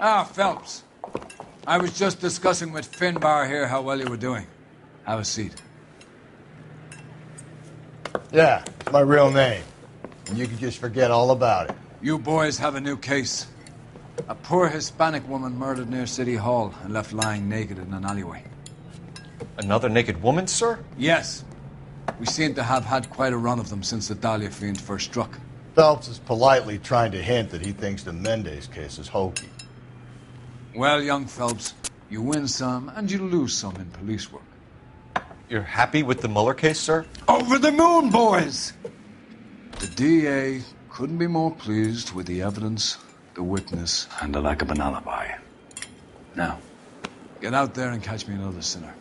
S19: Ah, Phelps. I was just discussing with Finbar here how well you were doing. Have a seat.
S3: Yeah, it's my real name. And you can just forget all about it.
S19: You boys have a new case. A poor Hispanic woman murdered near City Hall and left lying naked in an alleyway.
S2: Another naked woman, sir?
S19: Yes. We seem to have had quite a run of them since the Dahlia fiend first struck.
S3: Phelps is politely trying to hint that he thinks the Mendez case is hokey.
S19: Well, young Phelps, you win some and you lose some in police work.
S2: You're happy with the Mueller case, sir?
S19: Over the moon, boys! The DA couldn't be more pleased with the evidence, the witness, and the lack of an alibi. Now, get out there and catch me another sinner.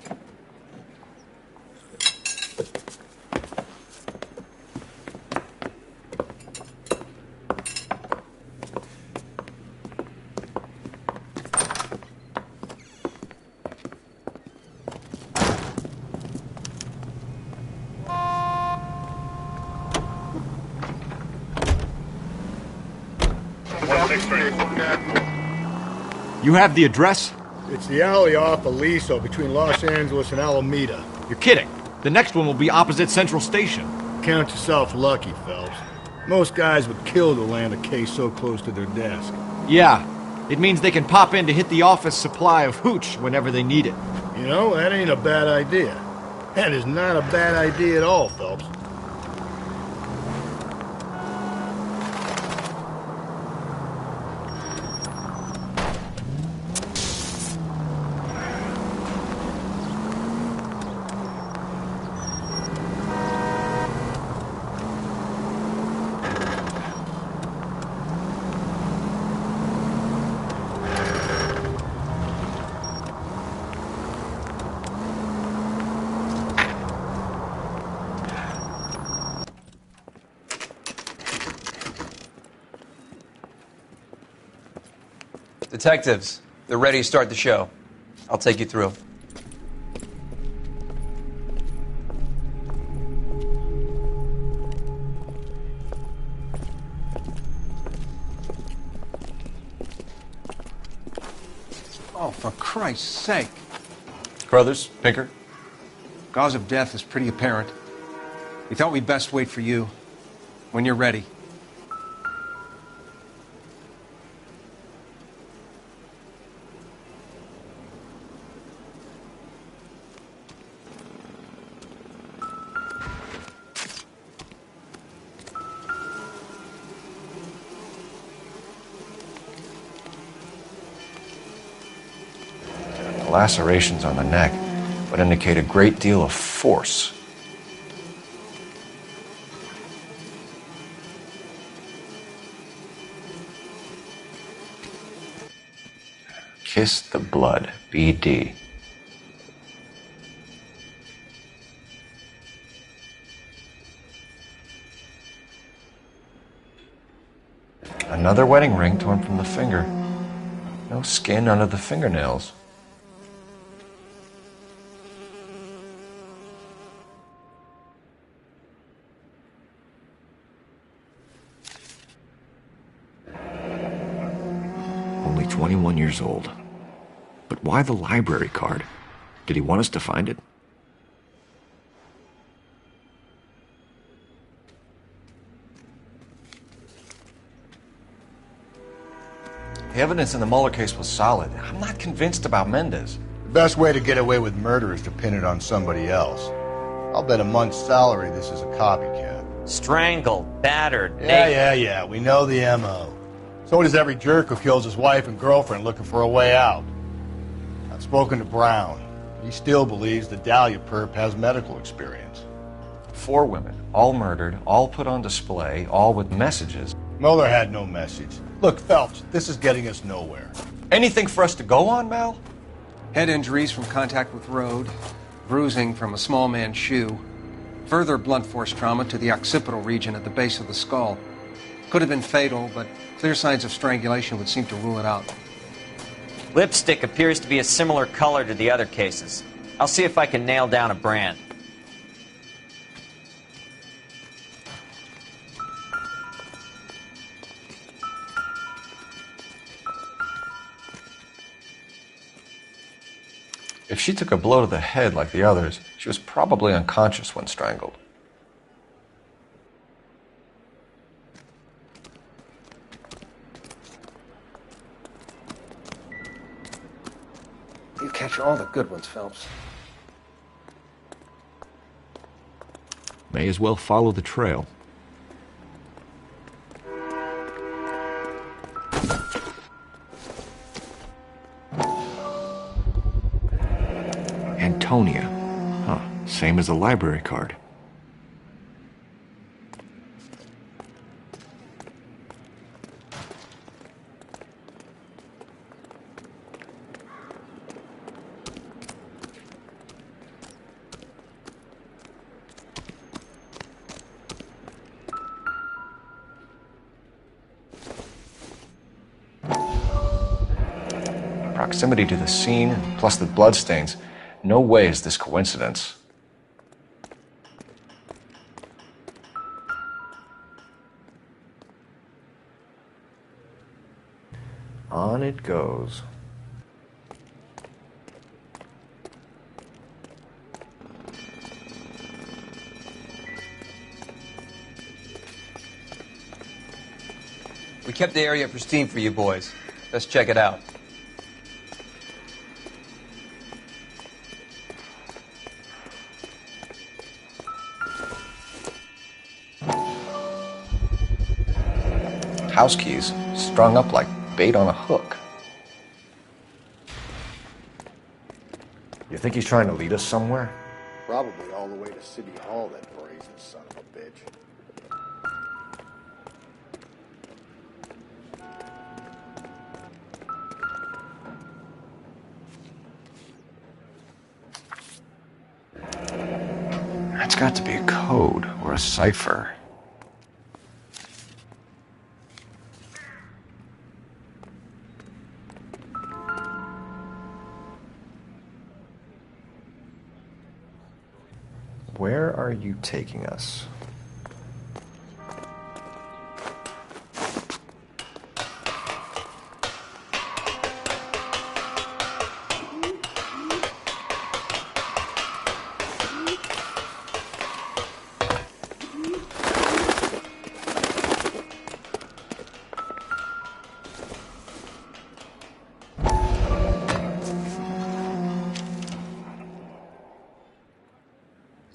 S9: You have the address?
S3: It's the alley off Aliso between Los Angeles and Alameda.
S9: You're kidding. The next one will be opposite Central Station.
S3: Count yourself lucky, Phelps. Most guys would kill to land a case so close to their desk.
S9: Yeah. It means they can pop in to hit the office supply of hooch whenever they need it.
S3: You know, that ain't a bad idea. That is not a bad idea at all, Phelps.
S21: Detectives, they're ready to start the show. I'll take you through.
S8: Oh, for Christ's sake.
S2: Brothers, Pinker?
S8: Cause of death is pretty apparent. We thought we'd best wait for you. When you're ready.
S2: Lacerations on the neck would indicate a great deal of force. Kiss the blood, BD. Another wedding ring torn from the finger. No skin under the fingernails. Only 21 years old. But why the library card? Did he want us to find it? The evidence in the Mueller case was solid. I'm not convinced about Mendez.
S3: The best way to get away with murder is to pin it on somebody else. I'll bet a month's salary this is a copycat.
S2: Strangled, battered,
S3: Yeah. We know the M.O. So does every jerk who kills his wife and girlfriend looking for a way out. I've spoken to Brown. He still believes the Dahlia perp has medical experience.
S2: 4 women, all murdered, all put on display, all with messages.
S3: Mueller had no message. Look, Phelps, this is getting us nowhere.
S2: Anything for us to go on, Mal?
S8: Head injuries from contact with road, bruising from a small man's shoe, further blunt force trauma to the occipital region at the base of the skull. Could have been fatal, but clear signs of strangulation would seem to rule it out.
S2: Lipstick appears to be a similar color to the other cases. I'll see if I can nail down a brand. If she took a blow to the head like the others, she was probably unconscious when strangled.
S8: You catch all the good ones, Phelps.
S9: May as well follow the trail. Antonia. Huh. Same as the library card. Proximity to the scene, plus the bloodstains. No way is this coincidence. On it goes.
S21: We kept the area pristine for you boys. Let's check it out.
S2: House keys, strung up like bait on a hook. You think he's trying to lead us somewhere?
S3: Probably all the way to City Hall, that brazen son of a bitch.
S2: That's got to be a code or a cipher. Where are you taking us?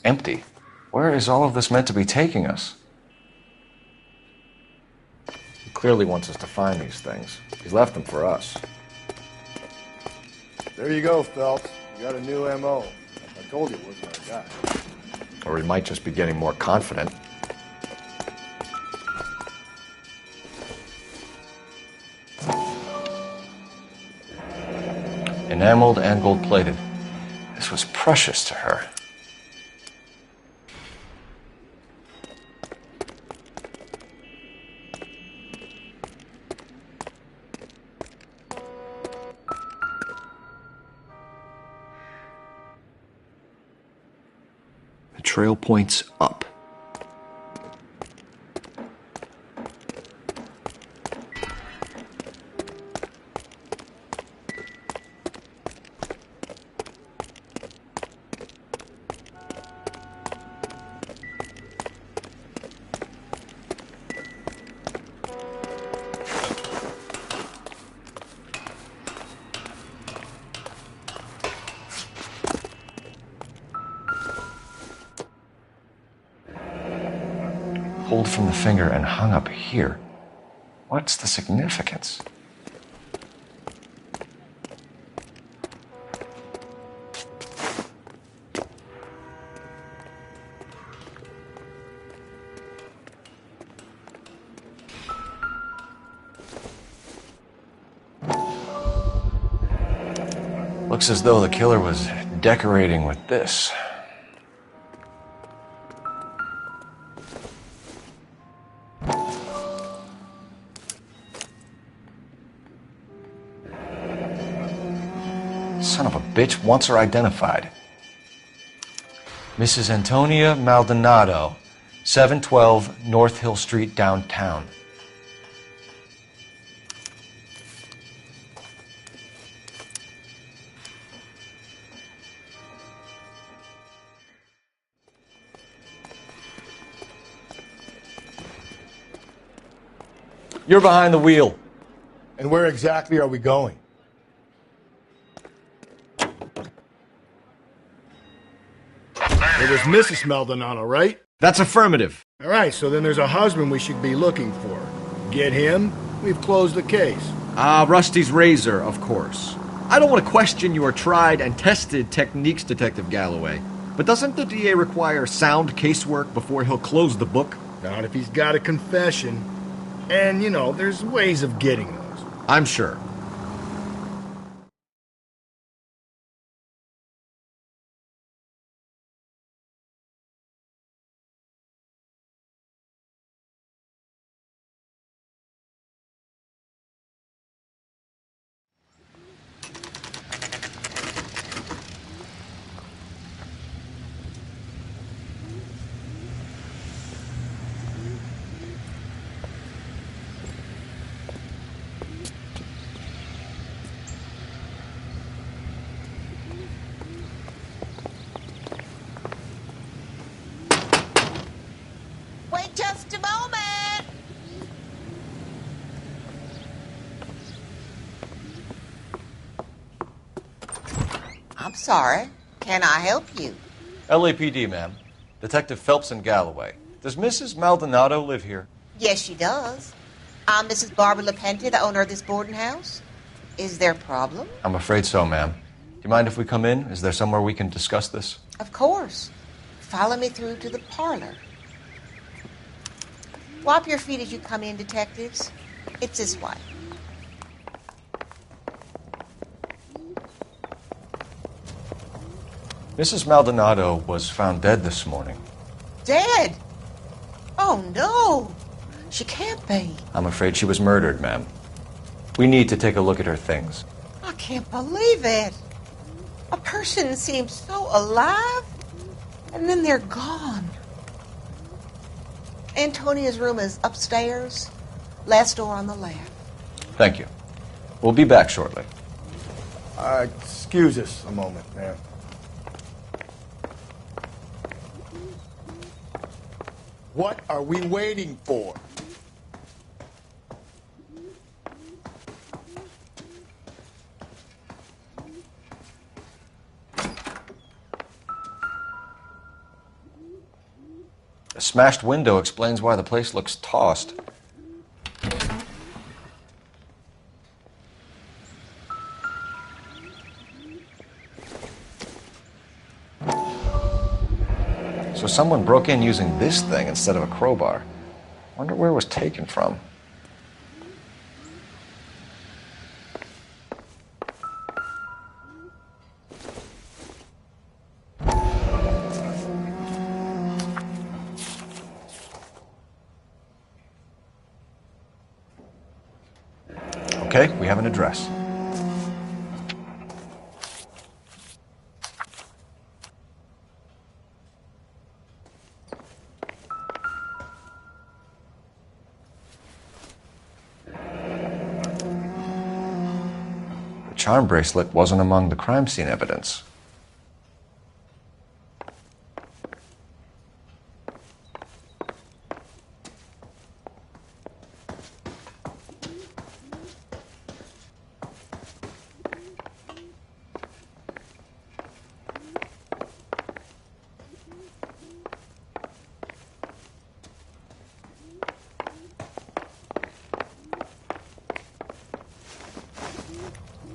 S2: Empty. Where is all of this meant to be taking us? He clearly wants us to find these things. He's left them for us.
S3: There you go, Phelps. You got a new M.O. I told you it wasn't our guy.
S2: Or he might just be getting more confident. Enameled and gold-plated. This was precious to her.
S9: The trail points up.
S2: pulled from the finger and hung up here. What's the significance? Looks as though the killer was decorating with this. Son of a bitch wants her identified. Mrs. Antonia Maldonado, 712 North Hill Street, downtown. You're behind the wheel.
S3: And where exactly are we going? It was Mrs. Maldonado, right?
S9: That's affirmative.
S3: All right, so then there's a husband we should be looking for. Get him, we've closed the case.
S9: Rusty's razor, of course. I don't want to question your tried and tested techniques, Detective Galloway. But doesn't the DA require sound casework before he'll close the book?
S3: Not if he's got a confession. And, you know, there's ways of getting those.
S9: I'm sure.
S12: Just a moment. I'm sorry. Can I help you?
S2: LAPD, ma'am. Detective Phelps and Galloway. Does Mrs. Maldonado live here?
S12: Yes, she does. I'm Mrs. Barbara LaPente, the owner of this boarding house. Is there a problem?
S2: I'm afraid so, ma'am. Do you mind if we come in? Is there somewhere we can discuss this?
S12: Of course. Follow me through to the parlor. Wipe your feet as you come in, detectives. It's this way.
S2: Mrs. Maldonado was found dead this morning.
S12: Dead? Oh, no. She can't be.
S2: I'm afraid she was murdered, ma'am. We need to take a look at her things.
S12: I can't believe it. A person seems so alive, and then they're gone. Antonia's room is upstairs, last door on the left.
S2: Thank you. We'll be back shortly.
S3: Excuse us a moment, ma'am. What are we waiting for?
S2: A smashed window explains why the place looks tossed. So someone broke in using this thing instead of a crowbar. Wonder where it was taken from. Okay, we have an address. The charm bracelet wasn't among the crime scene evidence.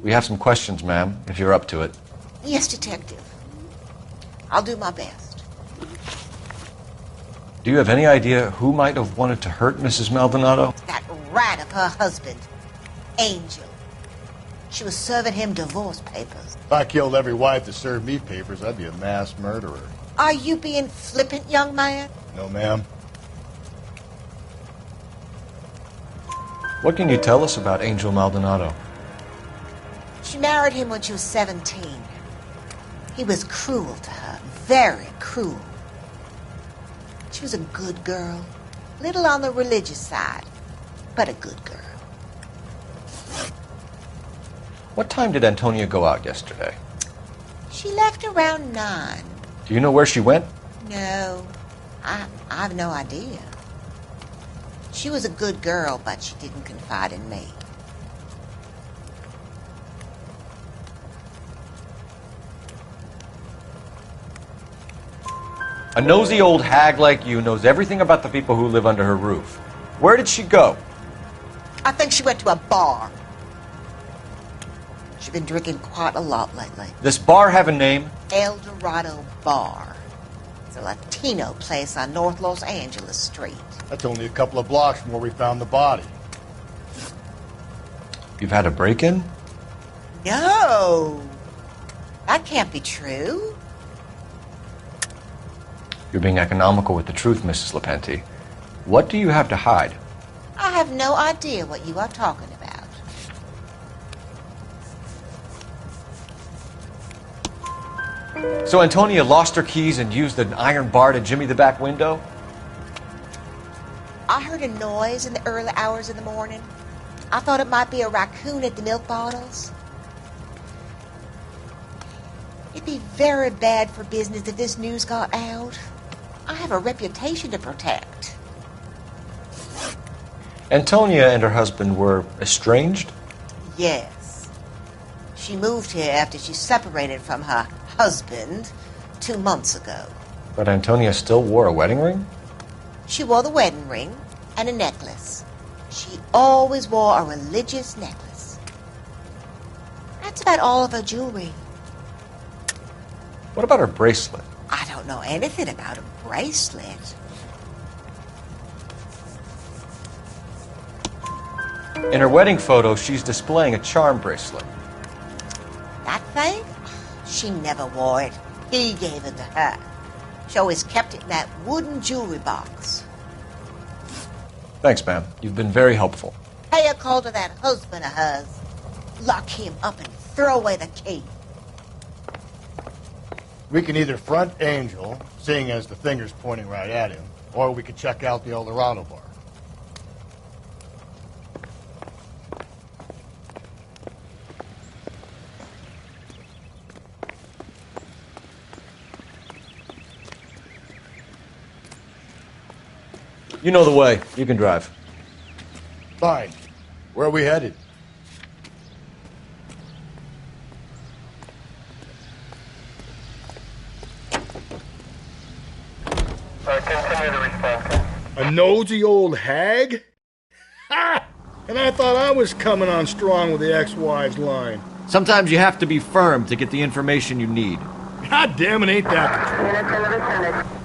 S2: We have some questions, ma'am, if you're up to it.
S12: Yes, Detective. I'll do my best.
S2: Do you have any idea who might have wanted to hurt Mrs. Maldonado?
S12: That rat of her husband, Angel. She was serving him divorce papers.
S3: If I killed every wife that served me papers, I'd be a mass murderer.
S12: Are you being flippant, young man?
S3: No, ma'am.
S2: What can you tell us about Angel Maldonado?
S12: She married him when she was 17. He was cruel to her, very cruel. She was a good girl, little on the religious side, but a good girl.
S2: What time did Antonia go out yesterday?
S12: She left around 9.
S2: Do you know where she went?
S12: No, I have no idea. She was a good girl, but she didn't confide in me.
S2: A nosy old hag like you knows everything about the people who live under her roof. Where did she go?
S12: I think she went to a bar. She's been drinking quite a lot lately.
S2: This bar have a name?
S12: El Dorado Bar. It's a Latino place on North Los Angeles Street.
S3: That's only a couple of blocks from where we found the body.
S2: You've had a break-in?
S12: No! That can't be true.
S2: You're being economical with the truth, Mrs. Lepenti. What do you have to hide?
S12: I have no idea what you are talking about.
S2: So Antonia lost her keys and used an iron bar to jimmy the back window?
S12: I heard a noise in the early hours of the morning. I thought it might be a raccoon at the milk bottles. It'd be very bad for business if this news got out. I have a reputation to protect.
S2: Antonia and her husband were estranged?
S12: Yes. She moved here after she separated from her husband 2 months ago.
S2: But Antonia still wore a wedding ring?
S12: She wore the wedding ring and a necklace. She always wore a religious necklace. That's about all of her jewelry.
S2: What about her bracelet?
S12: I don't know anything about a bracelet.
S2: In her wedding photo, she's displaying a charm bracelet.
S12: That thing? She never wore it. He gave it to her. She always kept it in that wooden jewelry box.
S2: Thanks, ma'am. You've been very helpful.
S12: Pay a call to that husband of hers. Lock him up and throw away the key.
S3: We can either front Angel, seeing as the finger's pointing right at him, or we could check out the El Dorado bar.
S2: You know the way. You can drive.
S3: Fine. Where are we headed?
S15: Continue to respond.
S3: A nosy old hag? Ha! And I thought I was coming on strong with the ex-wives line.
S9: Sometimes you have to be firm to get the information you need.
S3: God damn it, ain't that the truth?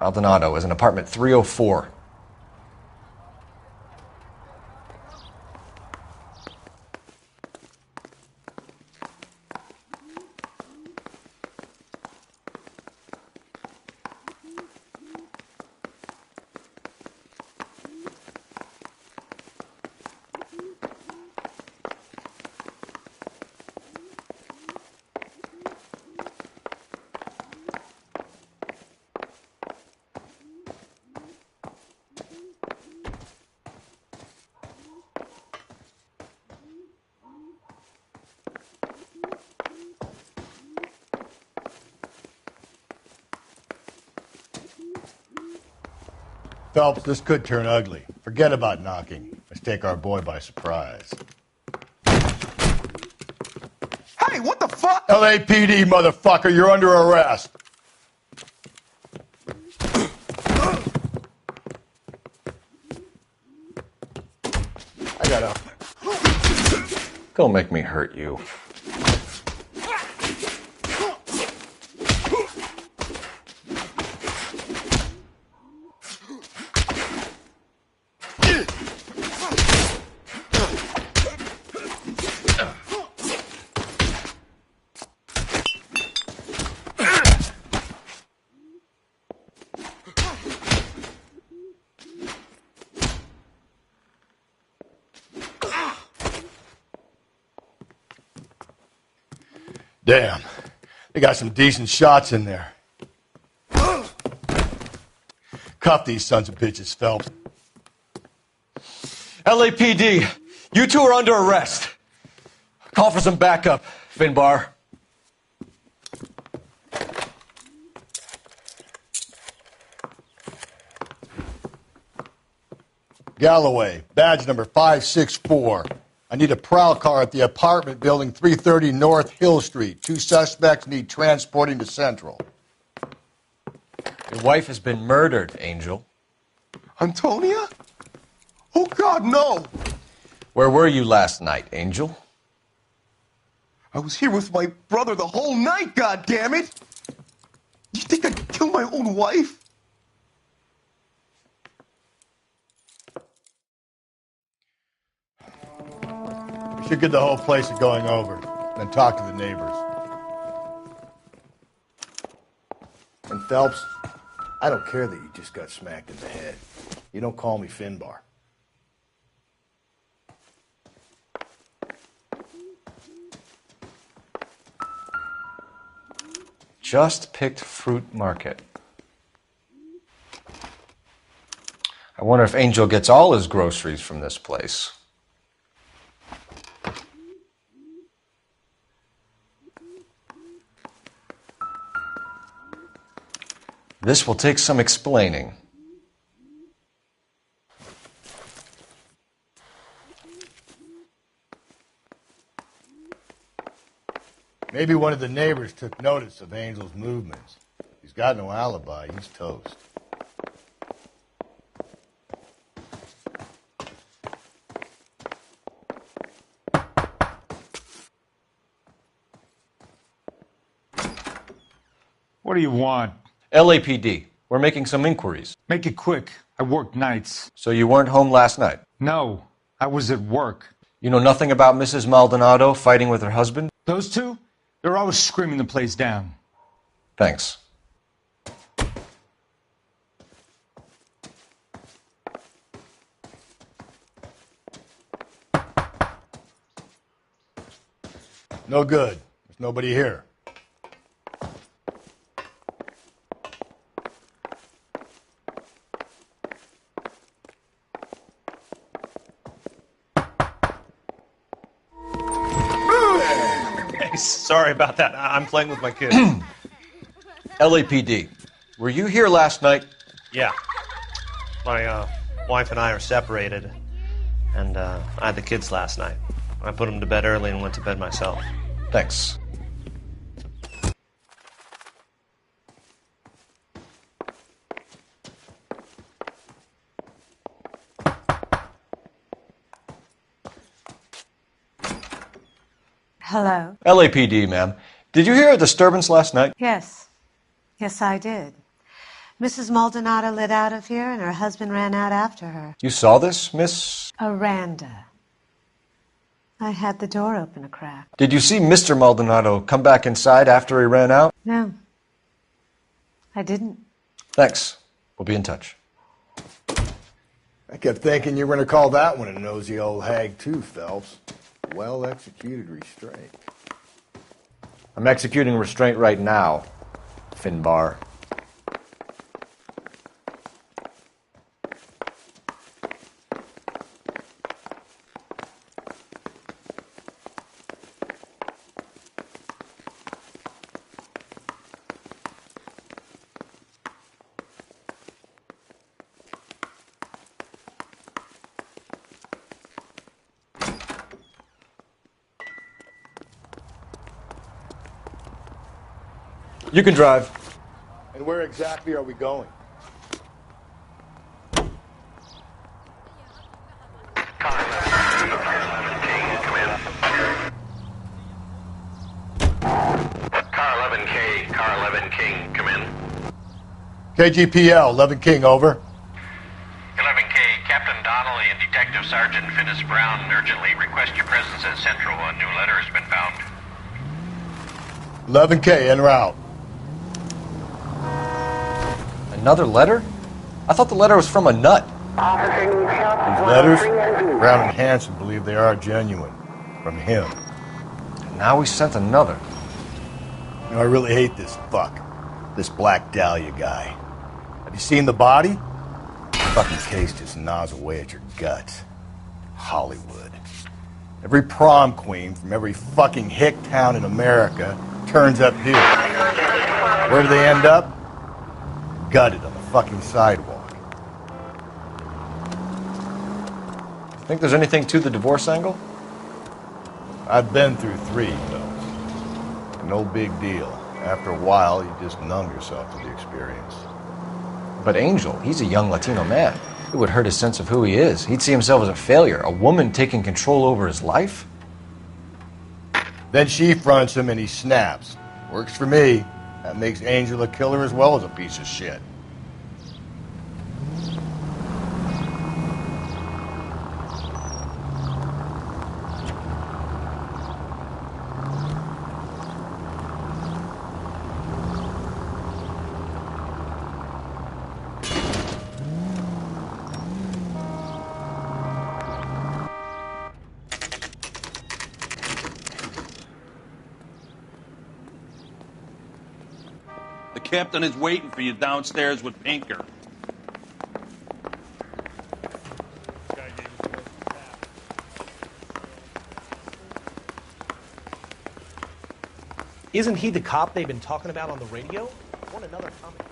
S2: Maldonado is in apartment 304.
S3: Phelps, this could turn ugly. Forget about knocking. Let's take our boy by surprise.
S10: Hey, what the fuck?
S3: LAPD, motherfucker, you're under arrest.
S2: I gotta. Don't make me hurt you.
S3: Damn, they got some decent shots in there. Cuff these sons of bitches, Phelps.
S2: LAPD, you two are under arrest. Call for some backup, Finbar.
S3: Galloway, badge number 564. I need a prowl car at the apartment building 330 North Hill Street. 2 suspects need transporting to Central.
S2: Your wife has been murdered, Angel.
S10: Antonia? Oh, God, no!
S2: Where were you last night, Angel?
S10: I was here with my brother the whole night, goddammit! You think I'd kill my own wife?
S3: We should get the whole place a going over, then talk to the neighbors. And Phelps, I don't care that you just got smacked in the head. You don't call me Finbar.
S2: Just picked Fruit Market. I wonder if Angel gets all his groceries from this place. This will take some explaining.
S3: Maybe one of the neighbors took notice of Angel's movements. He's got no alibi. He's toast.
S13: What do you want?
S2: LAPD. We're making some inquiries.
S13: Make it quick. I work nights.
S2: So you weren't home last night?
S13: No, I was at work.
S2: You know nothing about Mrs. Maldonado fighting with her husband?
S13: Those two? They're always screaming the place down.
S2: Thanks.
S3: No good. There's nobody here.
S20: Sorry about that. I'm playing with my kids.
S2: LAPD, were you here last night?
S20: Yeah. My wife and I are separated, and I had the kids last night. I put them to bed early and went to bed myself.
S2: Thanks.
S16: Hello?
S2: LAPD, ma'am. Did you hear a disturbance last night?
S16: Yes. Yes, I did. Mrs. Maldonado lit out of here, and her husband ran out after her.
S2: You saw this, Miss?
S16: Aranda. I had the door open a crack.
S2: Did you see Mr. Maldonado come back inside after he ran out?
S16: No. I didn't.
S2: Thanks. We'll be in touch.
S3: I kept thinking you were going to call that one a nosy old hag too, Phelps. Well-executed restraint.
S2: I'm executing restraint right now, Finbar. You can drive.
S3: And where exactly are we going?
S15: Car 11K, Car 11 King, come in.
S3: KGPL, 11 King, over.
S15: 11K, Captain Donnelly and Detective Sergeant Finis Brown urgently request your presence at Central. A new letter has been found.
S3: 11K, en route.
S2: Another letter? I thought the letter was from a nut.
S3: These letters, Brown and Hanson believe they are genuine. From him.
S2: And now we sent another.
S3: You know, I really hate this fuck. This Black Dahlia guy. Have you seen the body? The fucking case just gnaws away at your guts. Hollywood. Every prom queen from every fucking hick town in America turns up here. Where do they end up? Gutted on the fucking sidewalk.
S2: Think there's anything to the divorce angle?
S3: I've been through 3, though. No big deal. After a while, you just numb yourself to the experience.
S2: But Angel, he's a young Latino man. It would hurt his sense of who he is. He'd see himself as a failure, a woman taking control over his life.
S3: Then she fronts him and he snaps. Works for me. That makes Angel a killer as well as a piece of shit.
S1: The captain is waiting for you downstairs with Pinker.
S20: Isn't he the cop they've been talking about on the radio? I want another comment.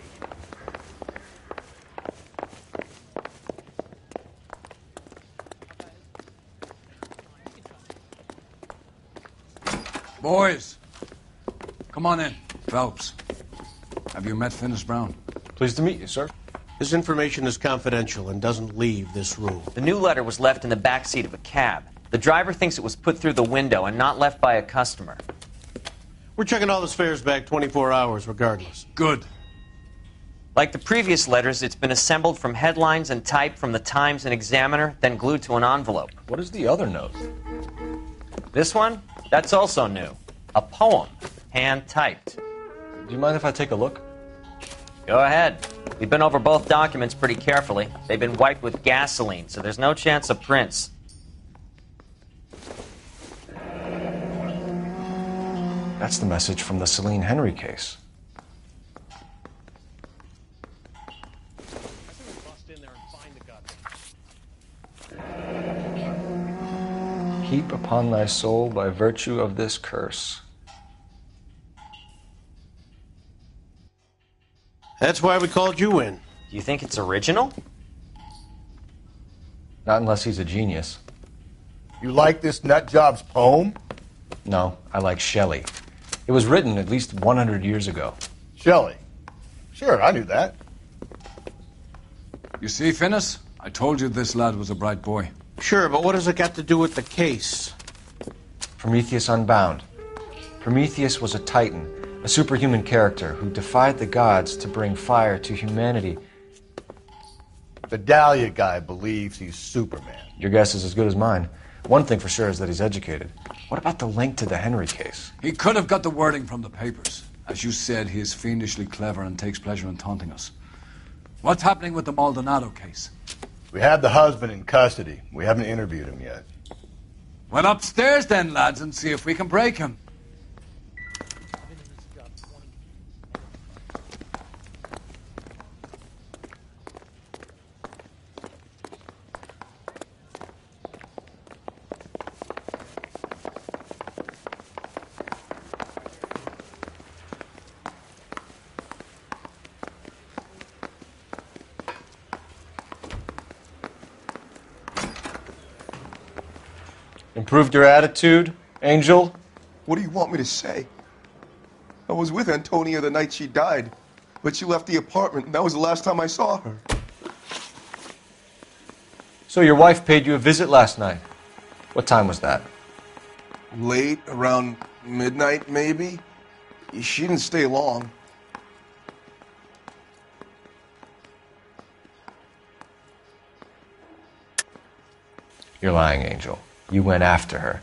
S19: Boys, come on in. Phelps, have you met Finis Brown?
S2: Pleased to meet you, sir.
S20: This information is confidential and doesn't leave this room.
S5: The new letter was left in the back seat of a cab. The driver thinks it was put through the window and not left by a customer.
S20: We're checking all the fares back 24 hours regardless.
S19: Good.
S5: Like the previous letters, it's been assembled from headlines and typed from the Times and Examiner, then glued to an envelope.
S2: What is the other note?
S5: This one? That's also new. A poem, hand-typed.
S2: Do you mind if I take a look?
S5: Go ahead. We've been over both documents pretty carefully. They've been wiped with gasoline, so there's no chance of prints.
S2: That's the message from the Celine Henry case. Heap upon thy soul by virtue of this curse.
S20: That's why we called you in.
S5: Do you think it's original?
S2: Not unless he's a genius.
S3: You like this nutjob's poem?
S2: No, I like Shelley. It was written at least 100 years ago.
S3: Shelley? Sure, I knew that.
S19: You see, Finis? I told you this lad was a bright boy.
S20: Sure, but what has it got to do with the case?
S2: Prometheus Unbound. Prometheus was a titan, a superhuman character who defied the gods to bring fire to humanity.
S3: The Dahlia guy believes he's Superman.
S2: Your guess is as good as mine. One thing for sure is that he's educated. What about the link to the Henry case?
S19: He could have got the wording from the papers. As you said, he is fiendishly clever and takes pleasure in taunting us. What's happening with the Maldonado case?
S3: We have the husband in custody. We haven't interviewed him yet.
S19: Well, upstairs then, lads, and see if we can break him.
S2: Improved your attitude, Angel?
S10: What do you want me to say? I was with Antonia the night she died, but she left the apartment, and that was the last time I saw her.
S2: So your wife paid you a visit last night. What time was that?
S10: Late, around midnight, maybe. She didn't stay long.
S2: You're lying, Angel. You went after her.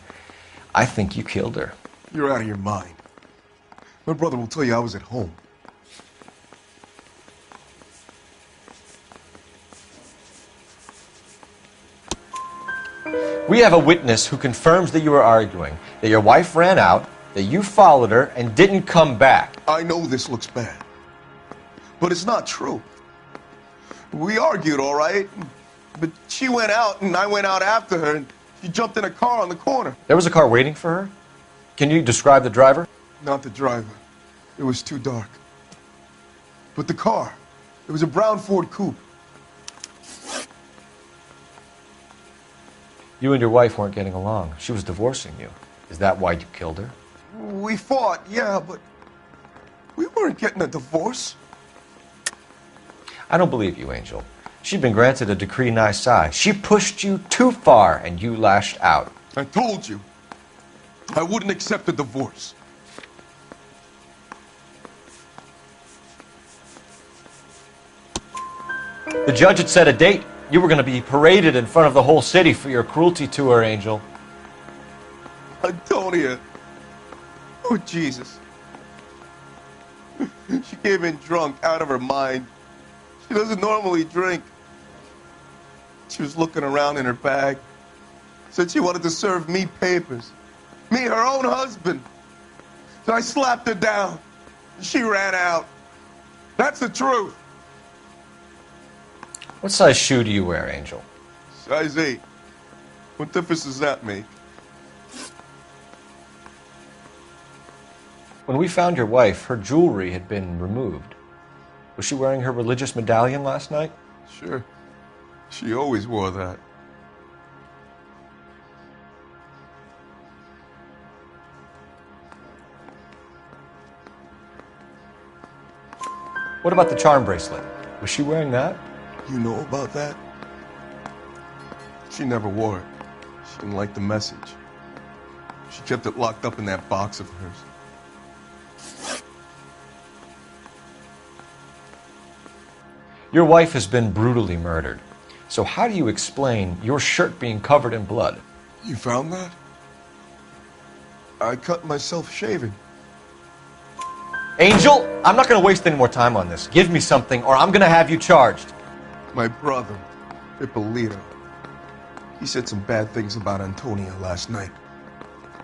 S2: I think you killed her.
S10: You're out of your mind. My brother will tell you I was at home.
S2: We have a witness who confirms that you were arguing, that your wife ran out, that you followed her, and didn't come back.
S10: I know this looks bad, but it's not true. We argued, all right, but she went out, and I went out after her, and she jumped in a car on the corner.
S2: There was a car waiting for her? Can you describe the driver?
S10: Not the driver. It was too dark. But the car, it was a brown Ford coupe.
S2: You and your wife weren't getting along. She was divorcing you. Is that why you killed her?
S10: We fought, yeah, but we weren't getting a divorce.
S2: I don't believe you, Angel. She'd been granted a decree nisi. She pushed you too far, and you lashed out.
S10: I told you, I wouldn't accept a divorce.
S2: The judge had set a date. You were going to be paraded in front of the whole city for your cruelty to her, Angel.
S10: Antonia. Oh, Jesus. She came in drunk, out of her mind. She doesn't normally drink. She was looking around in her bag. Said she wanted to serve me papers. Me, her own husband. So I slapped her down. She ran out. That's the truth.
S2: What size shoe do you wear, Angel?
S10: Size 8. What difference does that make?
S2: When we found your wife, her jewelry had been removed. Was she wearing her religious medallion last night?
S10: Sure. She always wore that.
S2: What about the charm bracelet? Was she wearing that?
S10: You know about that? She never wore it. She didn't like the message. She kept it locked up in that box of hers.
S2: Your wife has been brutally murdered. So how do you explain your shirt being covered in blood?
S10: You found that? I cut myself shaving.
S2: Angel, I'm not going to waste any more time on this. Give me something or I'm going to have you charged.
S10: My brother, Ippolito, he said some bad things about Antonia last night.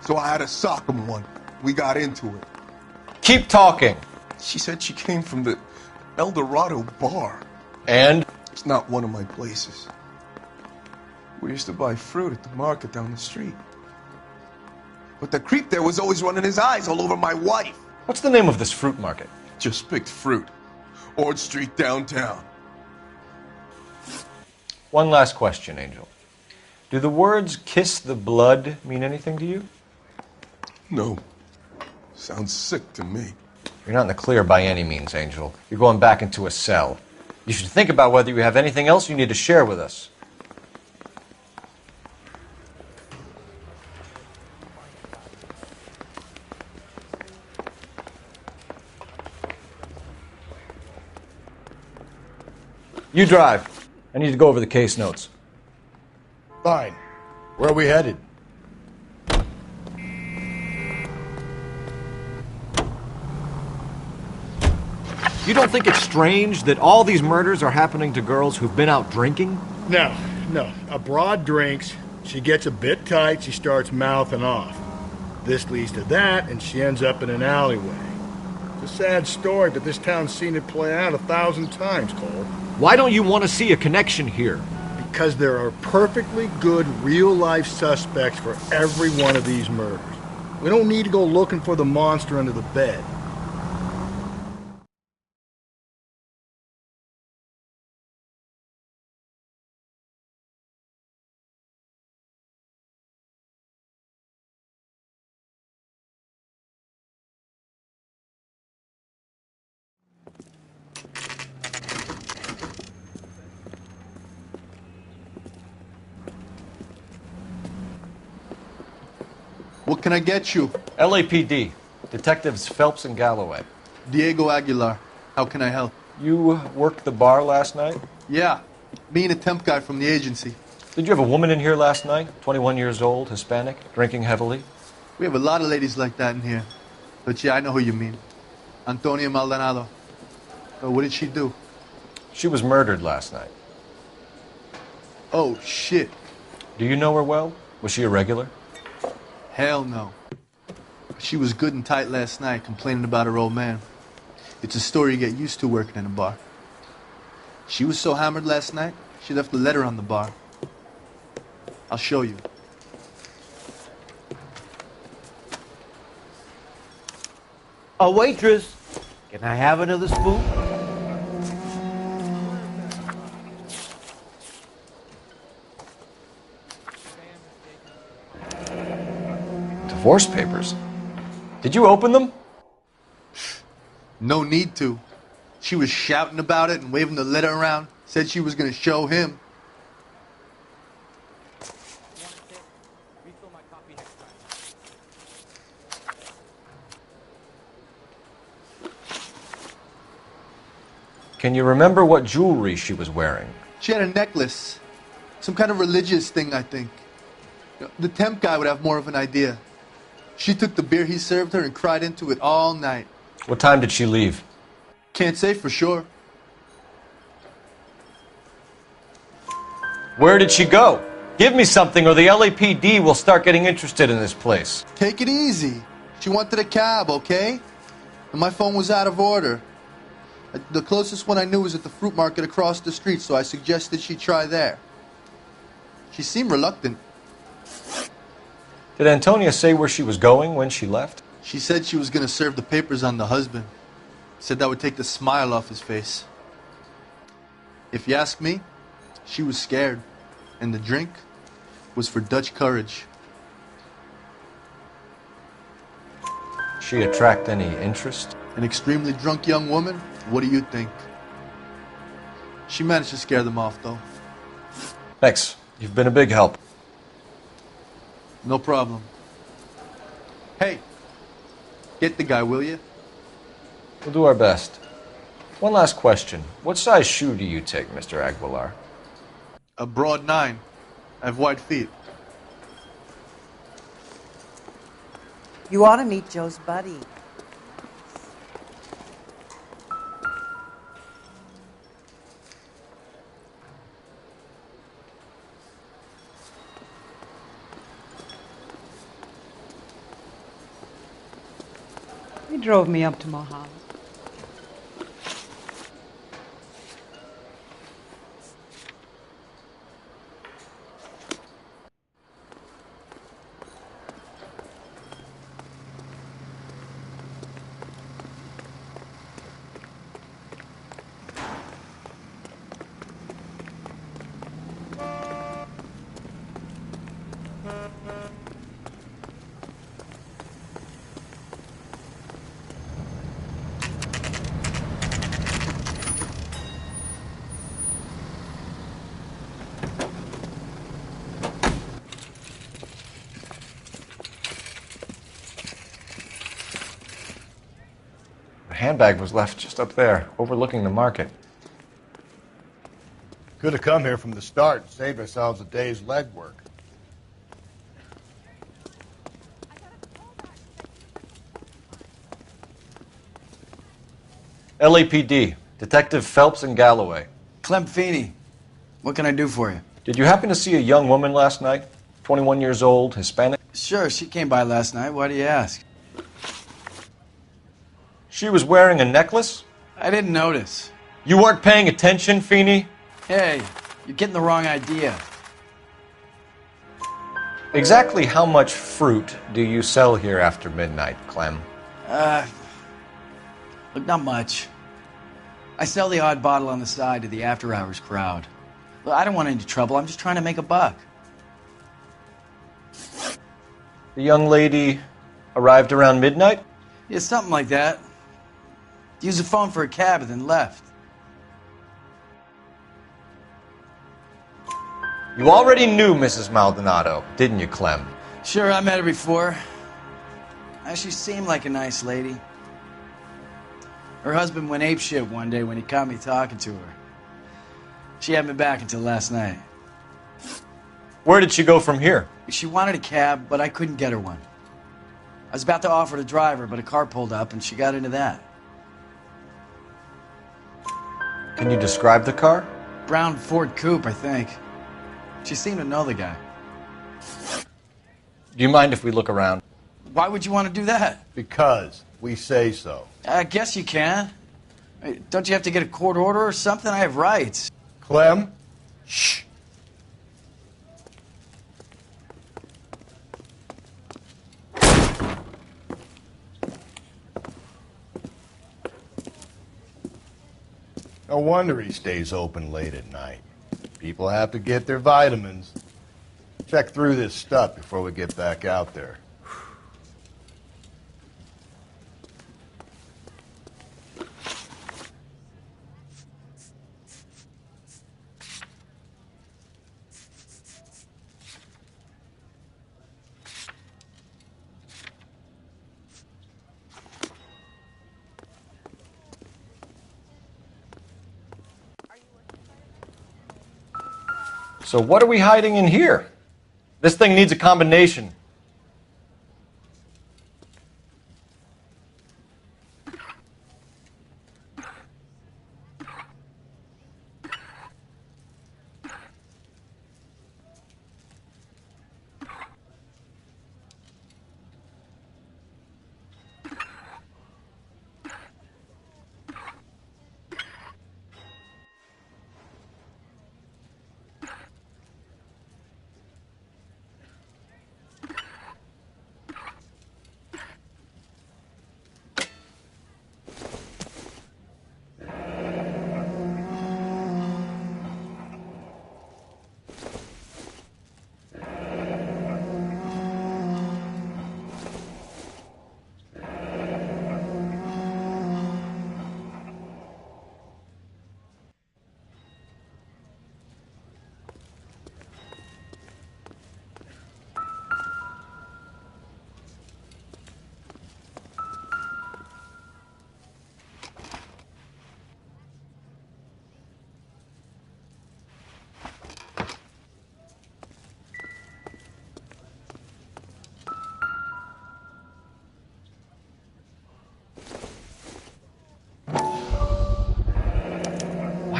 S10: So I had to sock him one. We got into it.
S2: Keep talking.
S10: She said she came from the El Dorado bar.
S2: And?
S10: It's not one of my places. We used to buy fruit at the market down the street. But the creep there was always running his eyes all over my wife.
S2: What's the name of this fruit market?
S10: Just picked fruit. Ord Street downtown.
S2: One last question, Angel. Do the words kiss the blood mean anything to you?
S10: No. Sounds sick to me.
S2: You're not in the clear by any means, Angel. You're going back into a cell. You should think about whether you have anything else you need to share with us. You drive. I need to go over the case notes.
S3: Fine. Where are we headed?
S9: You don't think it's strange that all these murders are happening to girls who've been out drinking?
S3: No. A broad drinks, she gets a bit tight, she starts mouthing off. This leads to that, and she ends up in an alleyway. It's a sad story, but this town's seen it play out 1,000 times, Cole.
S9: Why don't you want to see a connection here?
S3: Because there are perfectly good real-life suspects for every one of these murders. We don't need to go looking for the monster under the bed.
S14: What can I get you?
S2: LAPD. Detectives Phelps and Galloway.
S14: Diego Aguilar. How can I help?
S2: You worked the bar last night?
S14: Yeah. Me and a temp guy from the agency.
S2: Did you have a woman in here last night? 21 years old, Hispanic, drinking heavily?
S14: We have a lot of ladies like that in here. But yeah, I know who you mean. Antonia Maldonado. What did she do?
S2: She was murdered last night.
S14: Oh, shit.
S2: Do you know her well? Was she a regular?
S14: Hell no. She was good and tight last night, complaining about her old man. It's a story you get used to working in a bar. She was so hammered last night, she left a letter on the bar. I'll show you.
S4: A waitress, can I have another spoon?
S2: Divorce papers. Did you open them?
S14: No need to. She was shouting about it and waving the letter around. Said she was going to show him.
S2: Can you remember what jewelry she was wearing?
S14: She had a necklace. Some kind of religious thing, I think. The temp guy would have more of an idea. She took the beer he served her and cried into it all night.
S2: What time did she leave?
S14: Can't say for sure.
S2: Where did she go? Give me something or the LAPD will start getting interested in this place.
S14: Take it easy. She wanted a cab, okay? And my phone was out of order. The closest one I knew was at the fruit market across the street, so I suggested she try there. She seemed reluctant.
S2: Did Antonia say where she was going when she left?
S14: She said she was going to serve the papers on the husband. Said that would take the smile off his face. If you ask me, she was scared. And the drink was for Dutch courage.
S2: She attract any interest?
S14: An extremely drunk young woman? What do you think? She managed to scare them off, though.
S2: Thanks. You've been a big help.
S14: No problem. Hey, get the guy, will you?
S2: We'll do our best. One last question. What size shoe do you take, Mr. Aguilar?
S14: A broad 9. I have wide feet.
S6: You ought to meet Joe's buddy. He drove me up to Mojave.
S2: The handbag was left just up there, overlooking the market.
S3: Could have come here from the start and saved ourselves a day's legwork.
S2: LAPD, Detective Phelps and Galloway.
S22: Clem Feeney, what can I do for you?
S2: Did you happen to see a young woman last night? 21 years old, Hispanic?
S22: Sure, she came by last night. Why do you ask?
S2: She was wearing a necklace?
S22: I didn't notice.
S2: You weren't paying attention, Feeney?
S22: Hey, you're getting the wrong idea.
S2: Exactly how much fruit do you sell here after midnight, Clem?
S22: Look, not much. I sell the odd bottle on the side to the after-hours crowd. Look, I don't want any trouble. I'm just trying to make a buck.
S2: The young lady arrived around midnight?
S22: Yeah, something like that. Used the phone for a cab and then left.
S2: You already knew Mrs. Maldonado, didn't you, Clem?
S22: Sure, I met her before. She seemed like a nice lady. Her husband went apeshit one day when he caught me talking to her. She had me back until last night.
S2: Where did she go from here?
S22: She wanted a cab, but I couldn't get her one. I was about to offer to drive her, but a car pulled up and she got into that.
S2: Can you describe the car?
S22: Brown Ford Coupe, I think. She seemed to know the guy.
S2: Do you mind if we look around?
S22: Why would you want to do that?
S3: Because we say so.
S22: I guess you can. Don't you have to get a court order or something? I have rights.
S3: Clem? Shh. No wonder he stays open late at night. People have to get their vitamins. Check through this stuff before we get back out there.
S2: So what are we hiding in here? This thing needs a combination.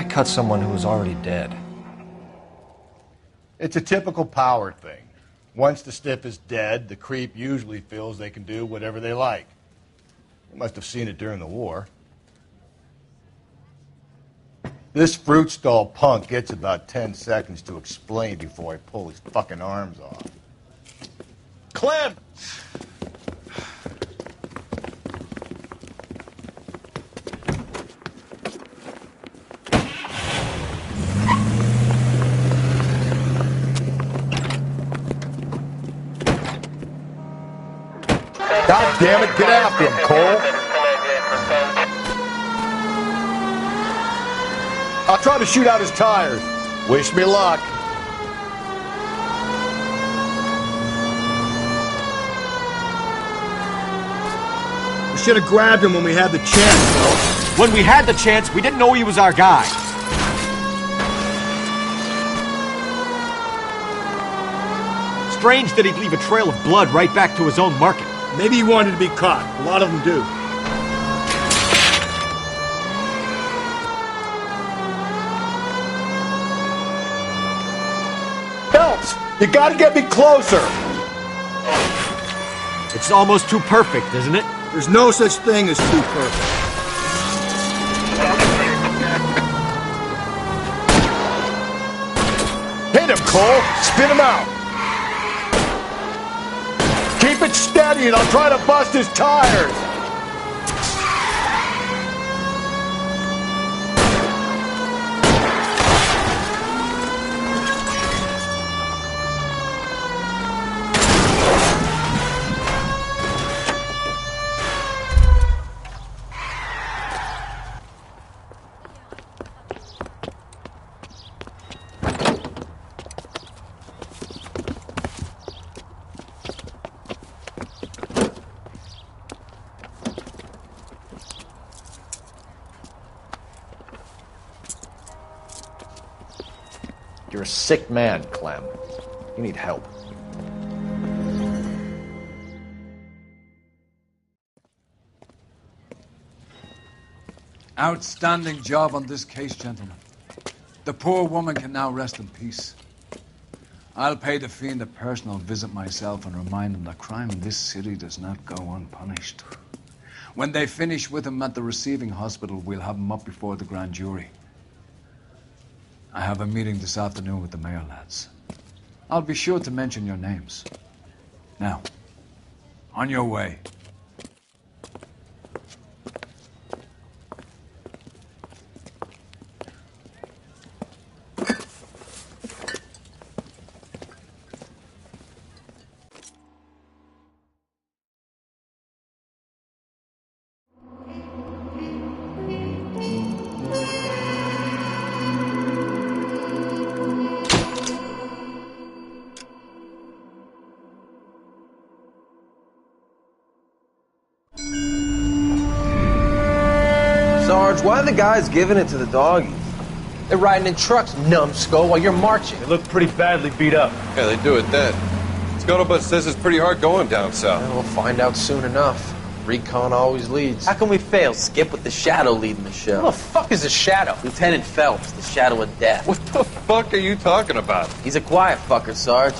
S2: Cut someone who was already dead.
S3: It's a typical power thing. Once the stiff is dead, the creep usually feels they can do whatever they like. You must have seen it during the war. This fruit stall punk gets about 10 seconds to explain before I pull his fucking arms off. Clem! God damn it, get after him, Cole. I'll try to shoot out his tires. Wish me luck. We should have grabbed him when we had the chance, though.
S9: When we had the chance, we didn't know he was our guy. Strange that he'd leave a trail of blood right back to his own market.
S3: Maybe he wanted to be caught. A lot of them do. Phelps, you gotta get me closer.
S9: It's almost too perfect, isn't it?
S3: There's no such thing as too perfect. Hit him, Cole. Spin him out. Keep it steady and I'll try to bust his tires.
S9: You're a sick man, Clem. You need help.
S19: Outstanding job on this case, gentlemen. The poor woman can now rest in peace. I'll pay the fiend a personal visit myself and remind him that crime in this city does not go unpunished. When they finish with him at the receiving hospital, we'll have him up before the grand jury. I have a meeting this afternoon with the mayor lads. I'll be sure to mention your names. Now, on your way.
S7: Sarge, why are the guys giving it to the doggies? They're riding in trucks, numbskull, while you're marching.
S17: They look pretty badly beat up.
S23: Yeah, they do it then. Scuttlebutt says it's pretty hard going down south.
S7: Yeah, we'll find out soon enough. Recon always leads. How can we fail, Skip, with the Shadow leading the show? Who the fuck is the Shadow? Lieutenant Phelps, the Shadow of Death.
S23: What the fuck are you talking about?
S7: He's a quiet fucker, Sarge.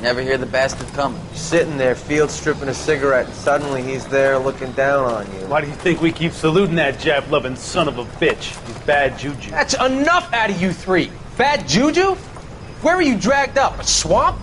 S7: Never hear the bastard coming. You're sitting there, field stripping a cigarette, and suddenly he's there looking down on you.
S17: Why do you think we keep saluting that Jap-loving son of a bitch? He's bad juju.
S7: That's enough out of you three. Bad juju? Where were you dragged up? A swamp?